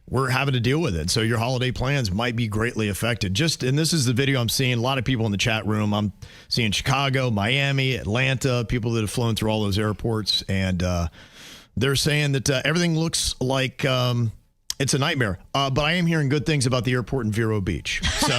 we're having to deal with it. So your holiday plans might be greatly affected. And this is the video I'm seeing. A lot of people in the chat room. I'm seeing Chicago, Miami, Atlanta, people that have flown through all those airports. And they're saying that everything looks like it's a nightmare. But I am hearing good things about the airport in Vero Beach. So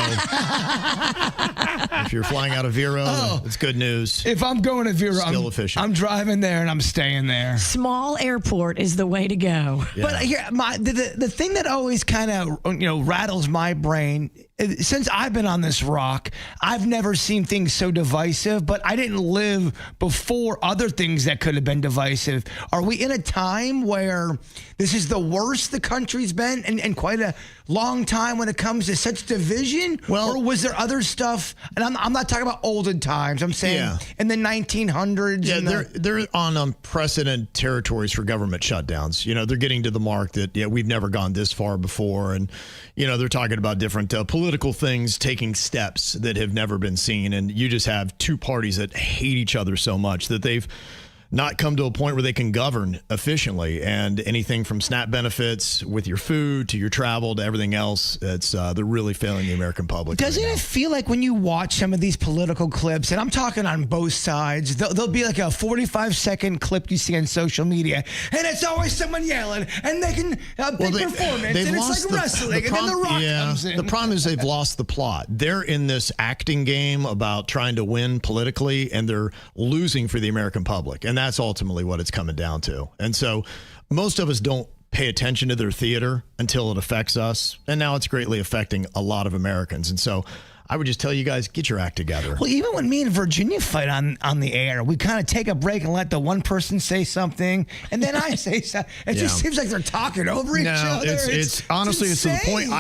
if you're flying out of Vero, it's good news. If I'm going to Vero, still efficient. I'm driving there and I'm staying there. Small airport is the way to go. Yeah. But here, the thing that always kind of rattles my brain, since I've been on this rock, I've never seen things so divisive, but I didn't live before other things that could have been divisive. Are we in a time where this is the worst the country's been in quite a long time when it comes to such division? Or was there other stuff? And I'm not talking about olden times. I'm saying in the 1900s. Yeah, they're on unprecedented territories for government shutdowns. You know, they're getting to the mark that, we've never gone this far before. And, they're talking about different political things, taking steps that have never been seen. And you just have two parties that hate each other so much that they've not come to a point where they can govern efficiently. And anything from SNAP benefits with your food to your travel to everything else, they're really failing the American public. Doesn't it feel like when you watch some of these political clips, and I'm talking on both sides, there'll be like a 45-second clip you see on social media, and it's always someone yelling, and they can big performance, and it's like wrestling, and then The Rock comes in. The problem is they've lost the plot. They're in this acting game about trying to win politically, and they're losing for the American public. And that's ultimately what it's coming down to. And so most of us don't pay attention to their theater until it affects us. And now it's greatly affecting a lot of Americans. And so I would just tell you guys, get your act together. Well, even when me and Virginia fight on the air, we kind of take a break and let the one person say something, and then I say something. It just seems like they're talking over each other. It's honestly, it's to the point.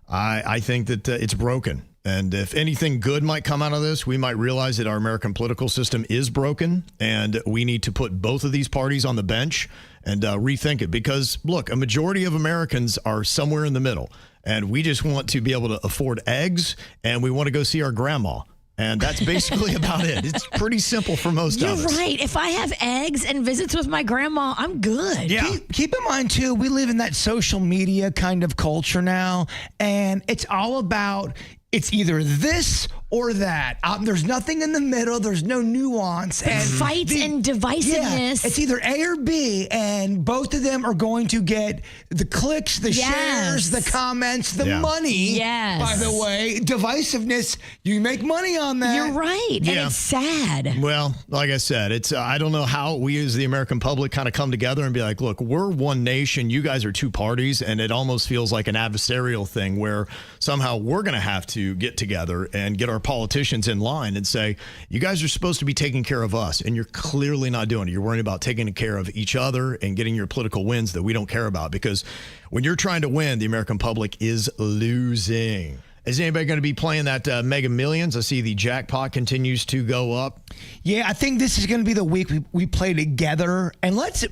I think that it's broken. And if anything good might come out of this, we might realize that our American political system is broken, and we need to put both of these parties on the bench and rethink it. Because, look, a majority of Americans are somewhere in the middle, and we just want to be able to afford eggs, and we want to go see our grandma. And that's basically about it. It's pretty simple for most of us. You're right. If I have eggs and visits with my grandma, I'm good. Yeah. Keep in mind, too, we live in that social media kind of culture now, and it's all about it's either this or that. There's nothing in the middle. There's no nuance. And fights and divisiveness. Yeah, it's either A or B, and both of them are going to get the clicks, the shares, the comments, the money. Yes. By the way, divisiveness, you make money on that. You're right. And it's sad. Well, like I said, it's I don't know how we as the American public kind of come together and be like, look, we're one nation. You guys are two parties. And it almost feels like an adversarial thing where somehow we're going to have to get together and get our politicians in line and say, you guys are supposed to be taking care of us, and you're clearly not doing it. You're worrying about taking care of each other and getting your political wins that we don't care about, because when you're trying to win, the American public is losing. Is anybody going to be playing that Mega Millions? I see the jackpot continues to go up. Yeah, I think this is going to be the week we play together, and let's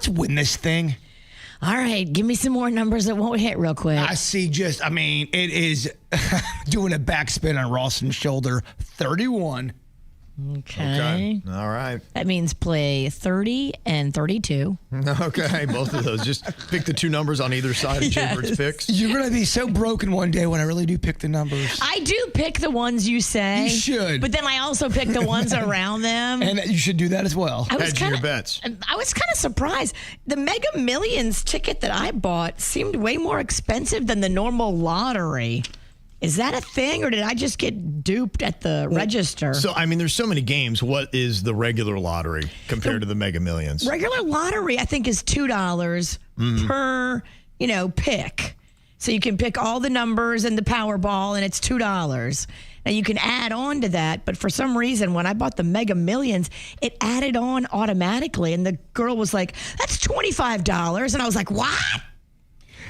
win this thing. All right, give me some more numbers that won't hit real quick. I see it is doing a backspin on Rawson's shoulder, 31. Okay. All right. That means play 30 and 32. Okay, both of those. Just pick the two numbers on either side of Jbird's picks. You're going to be so broken one day when I really do pick the numbers. I do pick the ones you say. You should. But then I also pick the ones around them. And you should do that as well. Hedge your bets. I was kind of surprised. The Mega Millions ticket that I bought seemed way more expensive than the normal lottery. Is that a thing, or did I just get duped at the register? So, I mean, there's so many games. What is the regular lottery compared to the Mega Millions? Regular lottery, I think, is $2 per, pick. So you can pick all the numbers and the Powerball, and it's $2. Now, you can add on to that, but for some reason, when I bought the Mega Millions, it added on automatically, and the girl was like, that's $25. And I was like, what?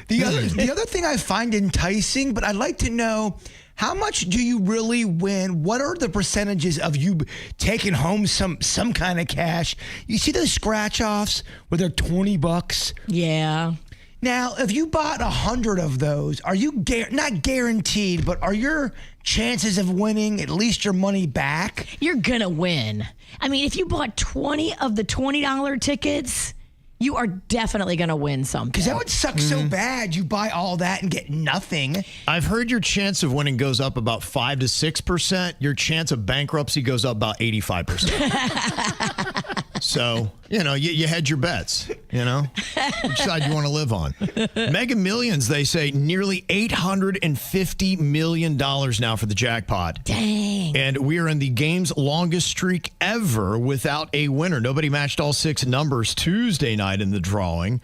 The other thing I find enticing, but I'd like to know, how much do you really win? What are the percentages of you taking home some kind of cash? You see those scratch-offs where they're $20? Yeah. Now, if you bought 100 of those, are you not guaranteed, but are your chances of winning at least your money back? You're going to win. I mean, if you bought 20 of the $20 tickets, you are definitely going to win something. Because that would suck so bad. You buy all that and get nothing. I've heard your chance of winning goes up about 5 to 6%. Your chance of bankruptcy goes up about 85%. So, you hedge your bets, which side you want to live on. Mega Millions, they say, nearly $850 million now for the jackpot. Dang. And we are in the game's longest streak ever without a winner. Nobody matched all 6 numbers Tuesday night in the drawing.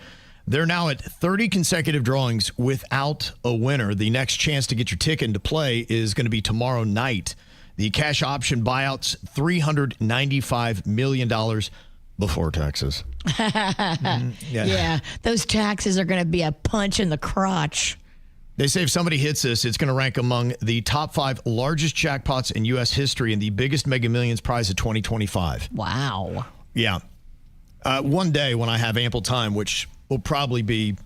They're now at 30 consecutive drawings without a winner. The next chance to get your ticket into play is going to be tomorrow night. The cash option buyout's $395 million before taxes. Yeah, those taxes are going to be a punch in the crotch. They say if somebody hits this, it's going to rank among the top 5 largest jackpots in U.S. history and the biggest Mega Millions prize of 2025. Wow. Yeah. One day when I have ample time, which will probably be,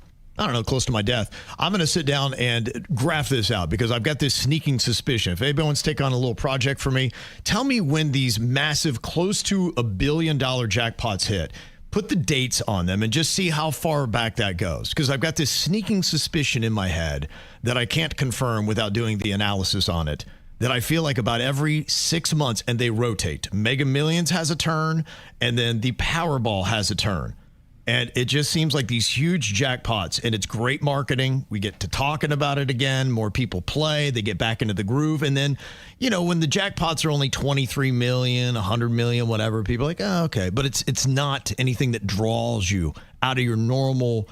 close to my death, I'm going to sit down and graph this out because I've got this sneaking suspicion. If anybody wants to take on a little project for me, tell me when these massive, close to $1 billion jackpots hit. Put the dates on them and just see how far back that goes. Because I've got this sneaking suspicion in my head that I can't confirm without doing the analysis on it, that I feel like about every 6 months, and they rotate. Mega Millions has a turn, and then the Powerball has a turn. And it just seems like these huge jackpots, and it's great marketing. We get to talking about it again. More people play. They get back into the groove. And then, when the jackpots are only 23 million, 100 million, whatever, people are like, oh, okay. But it's not anything that draws you out of your normal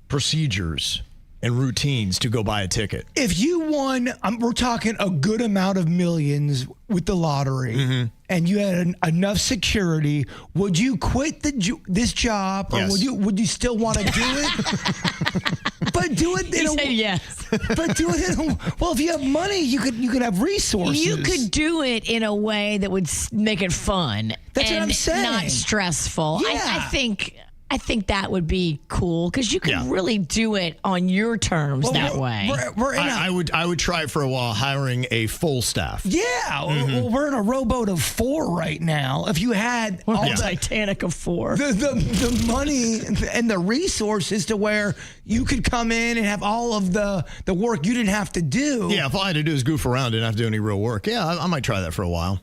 procedures and routines to go buy a ticket. If you won, we're talking a good amount of millions with the lottery, and you had enough security, would you quit this job, or Yes. would you still want to do it? But do it in yes. But do it in well, if you have money, you could have resources. You could do it in a way that would make it fun. That's what I'm saying. Not stressful. Yeah. I think that would be cool because you can really do it on your terms that way. I would try it for a while, hiring a full staff. Yeah, we're in a rowboat of 4 right now. If you had all the Titanic of 4, the money and the resources to where you could come in and have all of the work you didn't have to do. Yeah, if all I had to do is goof around, didn't have to do any real work. Yeah, I might try that for a while.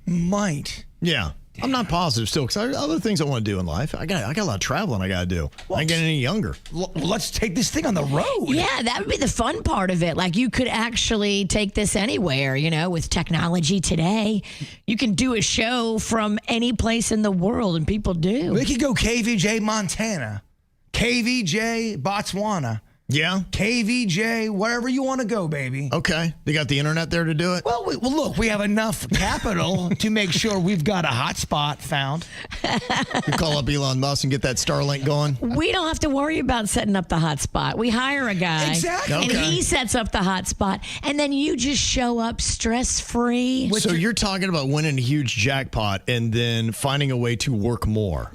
Might. Yeah. I'm not positive still because I have other things I want to do in life. I got a lot of traveling I got to do. I ain't getting any younger. Let's take this thing on the road. Yeah, that would be the fun part of it. Like you could actually take this anywhere, with technology today. You can do a show from any place in the world, and people do. We could go KVJ Montana, KVJ Botswana. Yeah. KVJ, wherever you want to go, baby. Okay. They got the internet there to do it? Well, look, we have enough capital to make sure we've got a hotspot found. You call up Elon Musk and get that Starlink going? We don't have to worry about setting up the hotspot. We hire a guy. Exactly. And he sets up the hotspot. And then you just show up stress-free. So you're talking about winning a huge jackpot and then finding a way to work more.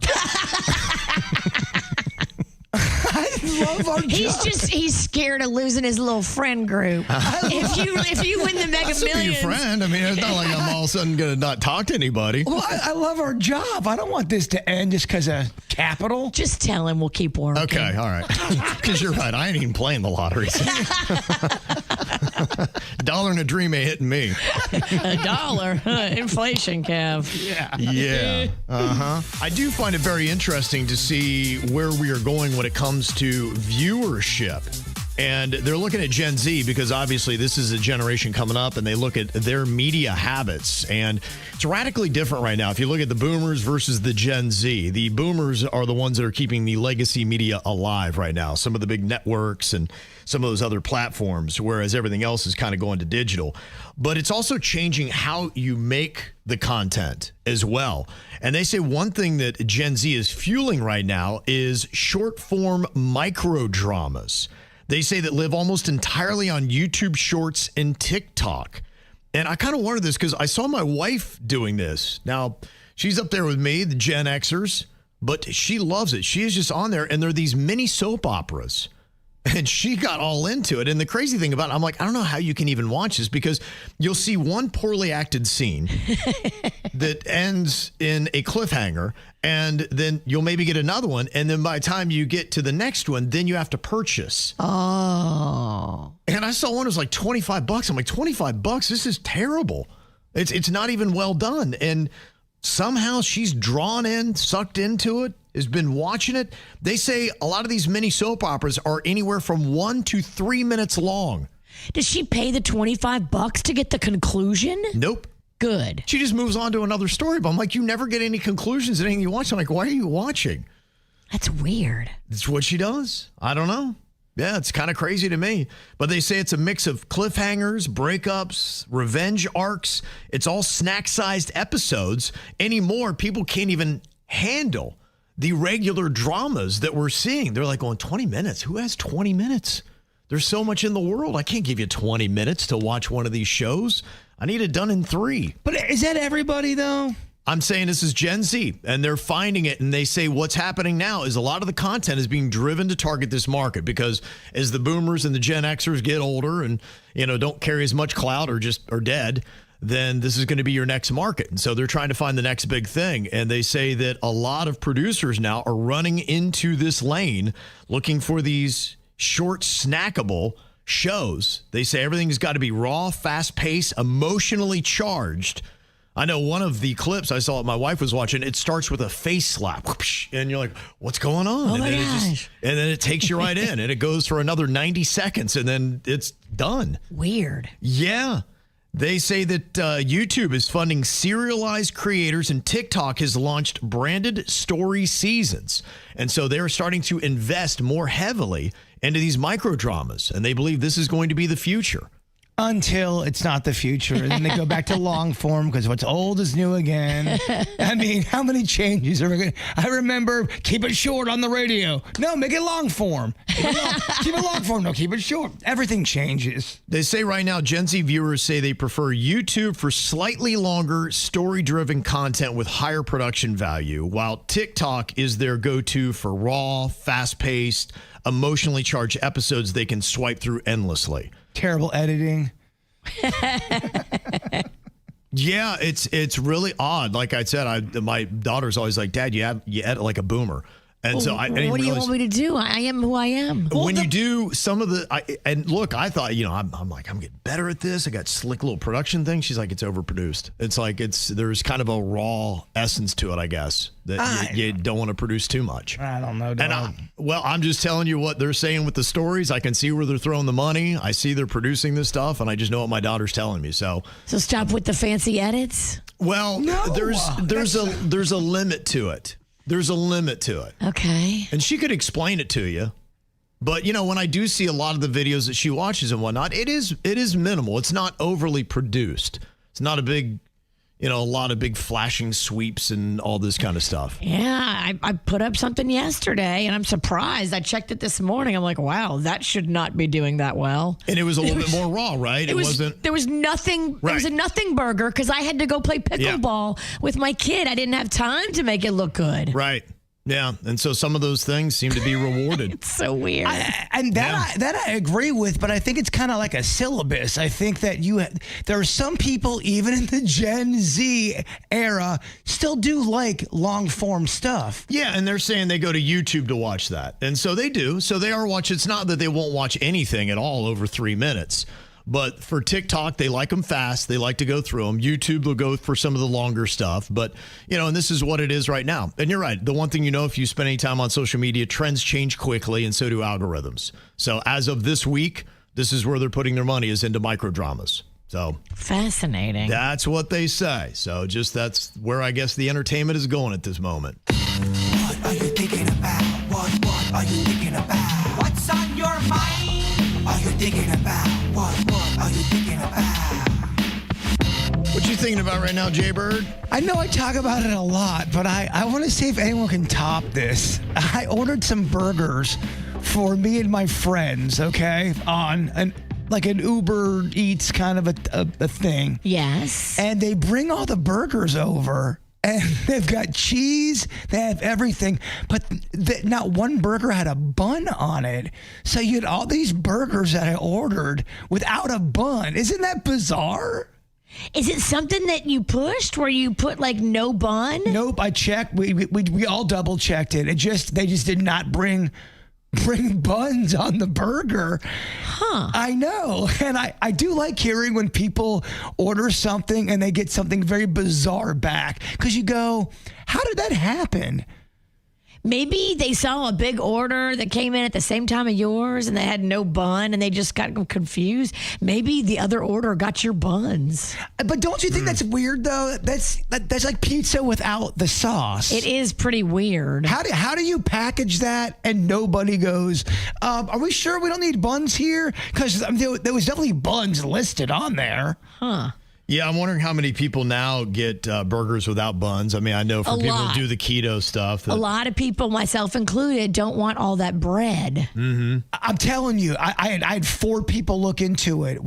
I love our job. He's scared of losing his little friend group. If you win the Mega I'll still be Millions. your friend. I mean, it's not like I'm all of a sudden going to not talk to anybody. Well, I love our job. I don't want this to end just because of capital. Just tell him we'll keep working. Okay, all right. Because you're right. I ain't even playing the lottery. $1 and a dream ain't hitting me. $1. Inflation, Kev. Yeah. I do find it very interesting to see where we are going when it comes to viewership. And they're looking at Gen Z because obviously this is a generation coming up and they look at their media habits. And it's radically different right now. If you look at the boomers versus the Gen Z, the boomers are the ones that are keeping the legacy media alive right now. Some of the big networks and some of those other platforms, whereas everything else is kind of going to digital. But it's also changing how you make the content as well. And they say one thing that Gen Z is fueling right now is short form micro dramas. They say that live almost entirely on YouTube Shorts and TikTok. And I kind of wondered this because I saw my wife doing this. Now, she's up there with me, the Gen Xers, but she loves it. She is just on there, and they're these mini soap operas. And she got all into it. And the crazy thing about it, I'm like, I don't know how you can even watch this because you'll see one poorly acted scene that ends in a cliffhanger. And then you'll maybe get another one. And then by the time you get to the next one, then you have to purchase. Oh. And I saw one, it was like $25. I'm like, $25? This is terrible. It's not even well done. And somehow she's drawn in, sucked into it, has been watching it. They say a lot of these mini soap operas are anywhere from 1 to 3 minutes long. Does she pay the $25 to get the conclusion? Nope. Good. She just moves on to another story. But I'm like, you never get any conclusions in anything you watch. I'm like, why are you watching? That's weird. That's what she does. I don't know. Yeah, it's kind of crazy to me. But they say it's a mix of cliffhangers, breakups, revenge arcs. It's all snack-sized episodes. Anymore, people can't even handle the regular dramas that we're seeing. They're like going, 20 minutes? Who has 20 minutes? There's so much in the world. I can't give you 20 minutes to watch one of these shows. I need it done in 3. But is that everybody, though? I'm saying this is Gen Z, and they're finding it, and they say what's happening now is a lot of the content is being driven to target this market because as the boomers and the Gen Xers get older and, don't carry as much clout or just are dead, then this is going to be your next market. And so they're trying to find the next big thing. And they say that a lot of producers now are running into this lane looking for these short, snackable shows. They say everything's got to be raw, fast-paced, emotionally charged. I know one of the clips I saw my wife was watching, it starts with a face slap. Whoosh, and you're like, what's going on? Oh, and, my then gosh. and then it takes you right in, and it goes for another 90 seconds, and then it's done. Weird. Yeah. They say that YouTube is funding serialized creators, and TikTok has launched branded story seasons. And so they're starting to invest more heavily into these micro dramas, and they believe this is going to be the future. Until it's not the future. And then they go back to long form because what's old is new again. I mean, how many changes are we going to... I remember, keep it short on the radio. No, make it long form. Keep it long form. No, keep it short. Everything changes. They say right now, Gen Z viewers say they prefer YouTube for slightly longer, story-driven content with higher production value, while TikTok is their go-to for raw, fast-paced, emotionally charged episodes they can swipe through endlessly. Terrible editing. Yeah, it's really odd. Like I said, my daughter's always like, Dad, you edit like a boomer. And so I didn't What do you want me to do? I am who I am. When you do some of the, and look, I thought, I'm like, I'm getting better at this. I got slick little production thing. She's like, it's overproduced. It's like, there's kind of a raw essence to it, I guess, that you don't want to produce too much. I don't know, dog. And I'm just telling you what they're saying with the stories. I can see where they're throwing the money. I see they're producing this stuff, and I just know what my daughter's telling me. So stop with the fancy edits. Well, there's a limit to it. There's a limit to it. Okay. And she could explain it to you. But, when I do see a lot of the videos that she watches and whatnot, it is minimal. It's not overly produced. It's not a big, a lot of big flashing sweeps and all this kind of stuff. Yeah, I put up something yesterday, and I'm surprised. I checked it this morning. I'm like, wow, that should not be doing that well. And it was a little bit more raw, right? It wasn't. There was nothing. Right. There was a nothing burger because I had to go play pickleball with my kid. I didn't have time to make it look good. Right. Yeah, and so some of those things seem to be rewarded. It's so weird. That I agree with, but I think it's kind of like a syllabus. I think that there are some people, even in the Gen Z era, still do like long form stuff. Yeah, and they're saying they go to YouTube to watch that. And so they do. So they are watching. It's not that they won't watch anything at all over 3 minutes. But for TikTok, they like them fast. They like to go through them. YouTube will go for some of the longer stuff. But, and this is what it is right now. And you're right. The one thing if you spend any time on social media, trends change quickly, and so do algorithms. So as of this week, this is where they're putting their money, is into microdramas. So fascinating. That's what they say. So that's where I guess the entertainment is going at this moment. What are you thinking about? What are you thinking about? What's on your mind? Are you thinking about? What are you thinking about? What you thinking about right now, Jbird? I know I talk about it a lot, but I want to see if anyone can top this. I ordered some burgers for me and my friends, okay, on an Uber Eats kind of a thing. Yes. And they bring all the burgers over. And they've got cheese, they have everything, but not one burger had a bun on it. So you had all these burgers that I ordered without a bun. Isn't that bizarre? Is it something that you pushed where you put no bun? Nope, I checked. We all double checked it. They just did not bring buns on the burger. Huh. I know. And I do like hearing when people order something and they get something very bizarre back. Because you go, how did that happen? Maybe they saw a big order that came in at the same time of yours and they had no bun and they just got confused. Maybe the other order got your buns. But don't you think that's weird, though? That's like pizza without the sauce. It is pretty weird. How do you package that and nobody goes, are we sure we don't need buns here? Because there was definitely buns listed on there. Huh. Yeah, I'm wondering how many people now get burgers without buns. I mean, I know for people who do the keto stuff. A lot of people, myself included, don't want all that bread. Mm-hmm. I'm telling you, I had 4 people look into it.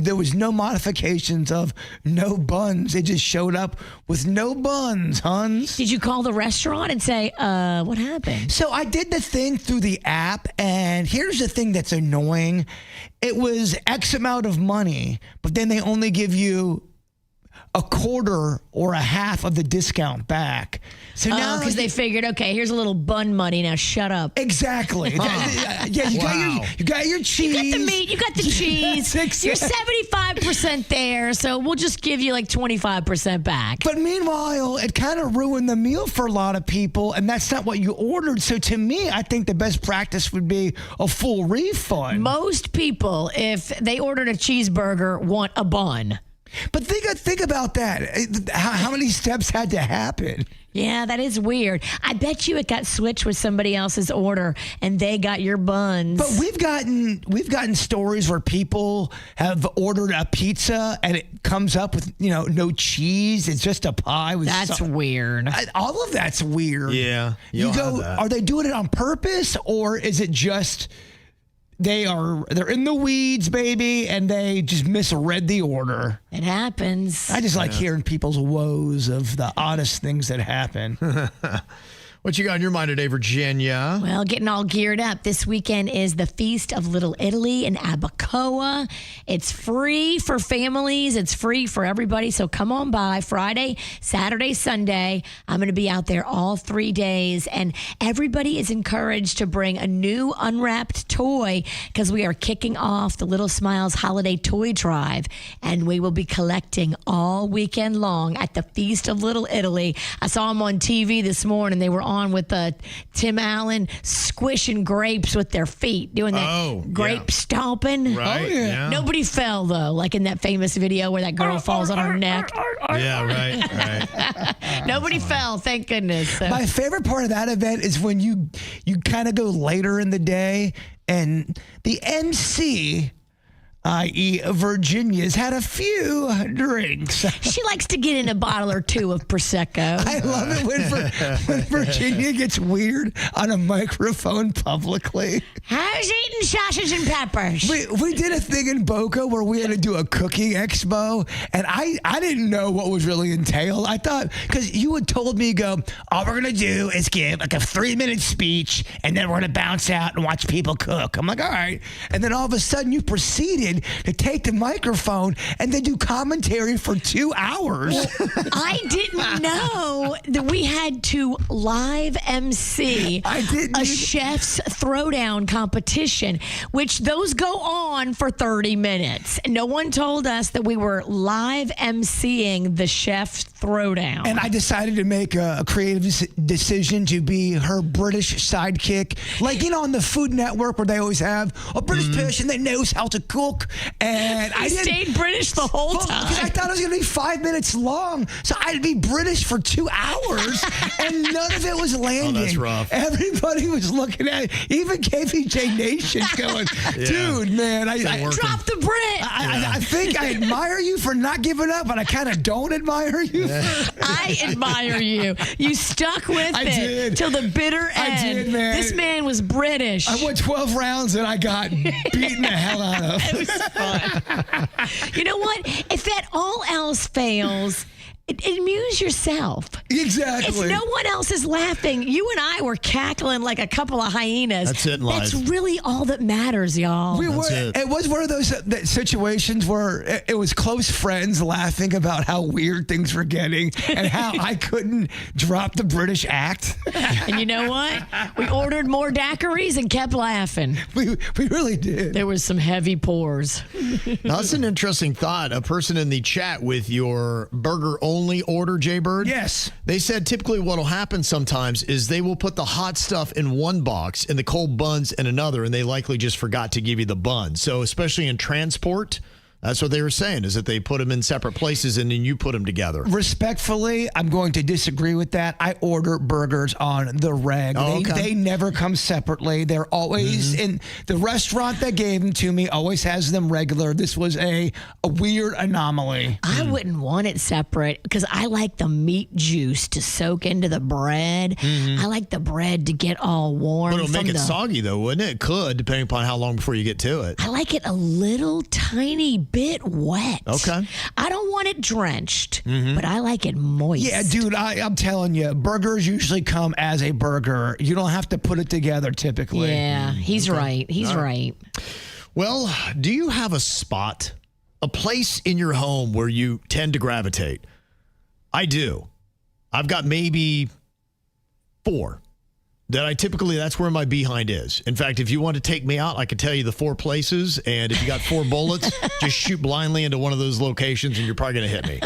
There was no modifications of no buns. It just showed up with no buns, Huns. Did you call the restaurant and say, what happened? So I did the thing through the app, and here's the thing that's annoying. It was X amount of money, but then they only give you a quarter or a half of the discount back. So now because they figured, okay, here's a little bun money. Now shut up. Exactly. Yeah, you got your cheese. You got the meat. You got the cheese. You're 75% there, so we'll just give you like 25% back. But meanwhile, it kind of ruined the meal for a lot of people, and that's not what you ordered. So to me, I think the best practice would be a full refund. Most people, if they ordered a cheeseburger, want a bun. But think about that. How many steps had to happen? Yeah, that is weird. I bet you it got switched with somebody else's order and they got your buns. But we've gotten stories where people have ordered a pizza and it comes up with, no cheese. It's just a pie with That's weird. All of that's weird. Yeah. You go, are they doing it on purpose, or is it just they're in the weeds, baby, and they just misread the order? It happens. I just like hearing people's woes of the oddest things that happen. What you got in your mind today, Virginia? Well, getting all geared up. This weekend is the Feast of Little Italy in Abacoa. It's free for families. It's free for everybody. So come on by Friday, Saturday, Sunday. I'm going to be out there all 3 days. And everybody is encouraged to bring a new unwrapped toy because we are kicking off the Little Smiles Holiday Toy Drive. And we will be collecting all weekend long at the Feast of Little Italy. I saw them on TV this morning. They were on with Tim Allen squishing grapes with their feet, doing that grape stomping. Right. Yeah. Nobody fell, though, like in that famous video where that girl falls on her neck. Yeah, right. Nobody fell, thank goodness. So. My favorite part of that event is when you kind of go later in the day and the MC, i.e. Virginia's, had a few drinks. She likes to get in a bottle or two of Prosecco. I love it when Virginia gets weird on a microphone publicly. How's eating sausage and peppers? We did a thing in Boca where we had to do a cooking expo, and I didn't know what was really entailed. I thought, because you had told me, all we're going to do is give like a 3-minute speech, and then we're going to bounce out and watch people cook. I'm like, all right. And then all of a sudden you proceeded to take the microphone and then do commentary for 2 hours. I didn't know that we had to live MC a chef's throwdown competition, which those go on for 30 minutes. No one told us that we were live MCing the chef's throwdown. And I decided to make a creative decision to be her British sidekick. Like, on the Food Network where they always have a British person that knows how to cook. And I stayed British the whole time. Because I thought it was going to be 5 minutes long. So I'd be British for 2 hours, and none of it was landing. Oh, that's rough. Everybody was looking at it. Even KVJ Nation's going, dude, man. I drop the Brit. I think I admire you for not giving up, but I kind of don't admire you. I admire you. You stuck with it till the bitter end. I did, man. This man was British. I went 12 rounds and I got beaten the hell out of. It was fun. You know what? If that all else fails, amuse yourself. Exactly. If no one else is laughing, you and I were cackling like a couple of hyenas. That's it in life. That's really all that matters, y'all. It was one of those situations where it was close friends laughing about how weird things were getting and how I couldn't drop the British act. And you know what? We ordered more daiquiris and kept laughing. We really did. There was some heavy pours. Now, that's an interesting thought. A person in the chat with your burger only order, Jbird. Yes. They said typically what will happen sometimes is they will put the hot stuff in one box and the cold buns in another, and they likely just forgot to give you the bun. So especially in transport, that's what they were saying, is that they put them in separate places and then you put them together. Respectfully, I'm going to disagree with that. I order burgers on the reg. They never come separately. They're always in the restaurant that gave them to me, always has them regular. This was a weird anomaly. I wouldn't want it separate because I like the meat juice to soak into the bread. I like the bread to get all warm. But it'll make it soggy, though, wouldn't it? It could, depending upon how long before you get to it. I like it a little tiny bit wet. Okay. I don't want it drenched, but I like it moist. Yeah, dude, I'm telling you, burgers usually come as a burger. You don't have to put it together typically. Yeah, he's right. He's right. Well, do you have a spot a place in your home where you tend to gravitate? I do. I've got maybe 4 that that's where my behind is. In fact, if you want to take me out, I could tell you the 4 places. And if you got 4 bullets, just shoot blindly into one of those locations and you're probably going to hit me.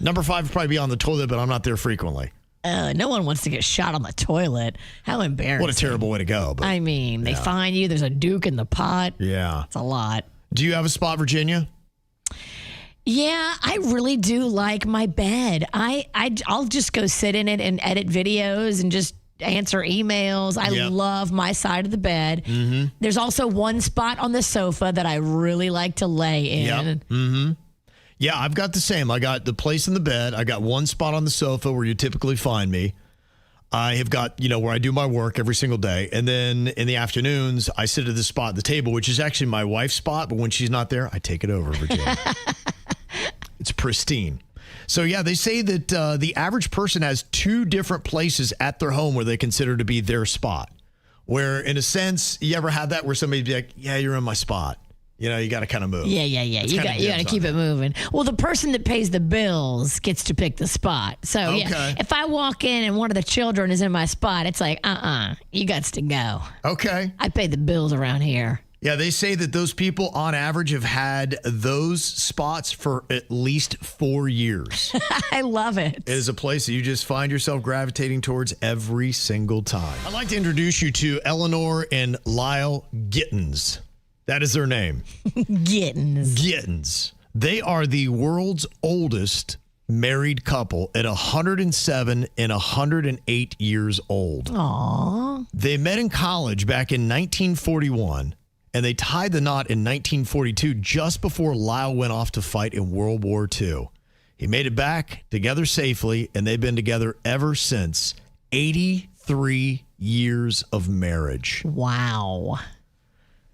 Number 5 would probably be on the toilet, but I'm not there frequently. No one wants to get shot on the toilet. How embarrassing. What a terrible way to go. But, I mean, they find you. There's a Duke in the pot. Yeah. It's a lot. Do you have a spot, Virginia? Yeah, I really do like my bed. I'll just go sit in it and edit videos and just answer emails. I love my side of the bed. Mm-hmm. There's also one spot on the sofa that I really like to lay in. Yep. Mm-hmm. Yeah, I've got the same. I got the place in the bed. I got one spot on the sofa where you typically find me. I have got, where I do my work every single day. And then in the afternoons, I sit at this spot at the table, which is actually my wife's spot. But when she's not there, I take it over, Virginia. It's pristine. So, yeah, they say that the average person has 2 different places at their home where they consider to be their spot. Where, in a sense, you ever had that where somebody'd be like, yeah, you're in my spot. You got to kind of move. Yeah. You got to keep it moving. Well, the person that pays the bills gets to pick the spot. So, yeah, if I walk in and one of the children is in my spot, it's like, you got to go. Okay. I pay the bills around here. Yeah, they say that those people on average have had those spots for at least 4 years. I love it. It is a place that you just find yourself gravitating towards every single time. I'd like to introduce you to Eleanor and Lyle Gittins. That is their name. Gittins. They are the world's oldest married couple at 107 and 108 years old. Aww. They met in college back in 1941. And they tied the knot in 1942 just before Lyle went off to fight in World War II. He made it back together safely, and they've been together ever since. 83 years of marriage. Wow.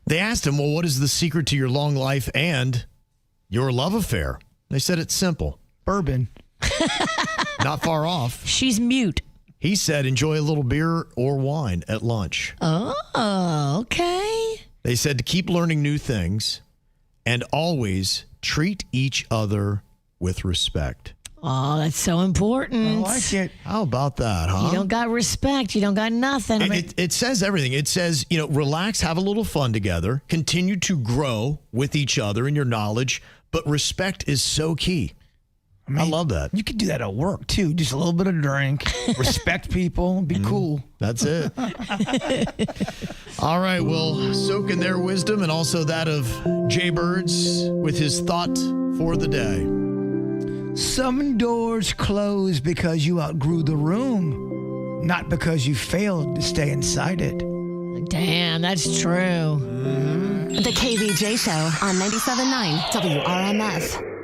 They asked him, well, what is the secret to your long life and your love affair? They said it's simple. Bourbon. Not far off. She's mute. He said, enjoy a little beer or wine at lunch. Oh, okay. They said to keep learning new things and always treat each other with respect. Oh, that's so important. I like it. How about that, huh? You don't got respect. You don't got nothing. It says everything. It says, relax, have a little fun together, continue to grow with each other in your knowledge, but respect is so key. I love that. You could do that at work, too. Just a little bit of drink, respect people, be cool. That's it. All right, well, soak in their wisdom and also that of Jbird's with his thought for the day. Some doors close because you outgrew the room, not because you failed to stay inside it. Damn, that's true. The KVJ Show on 97.9 WRMF.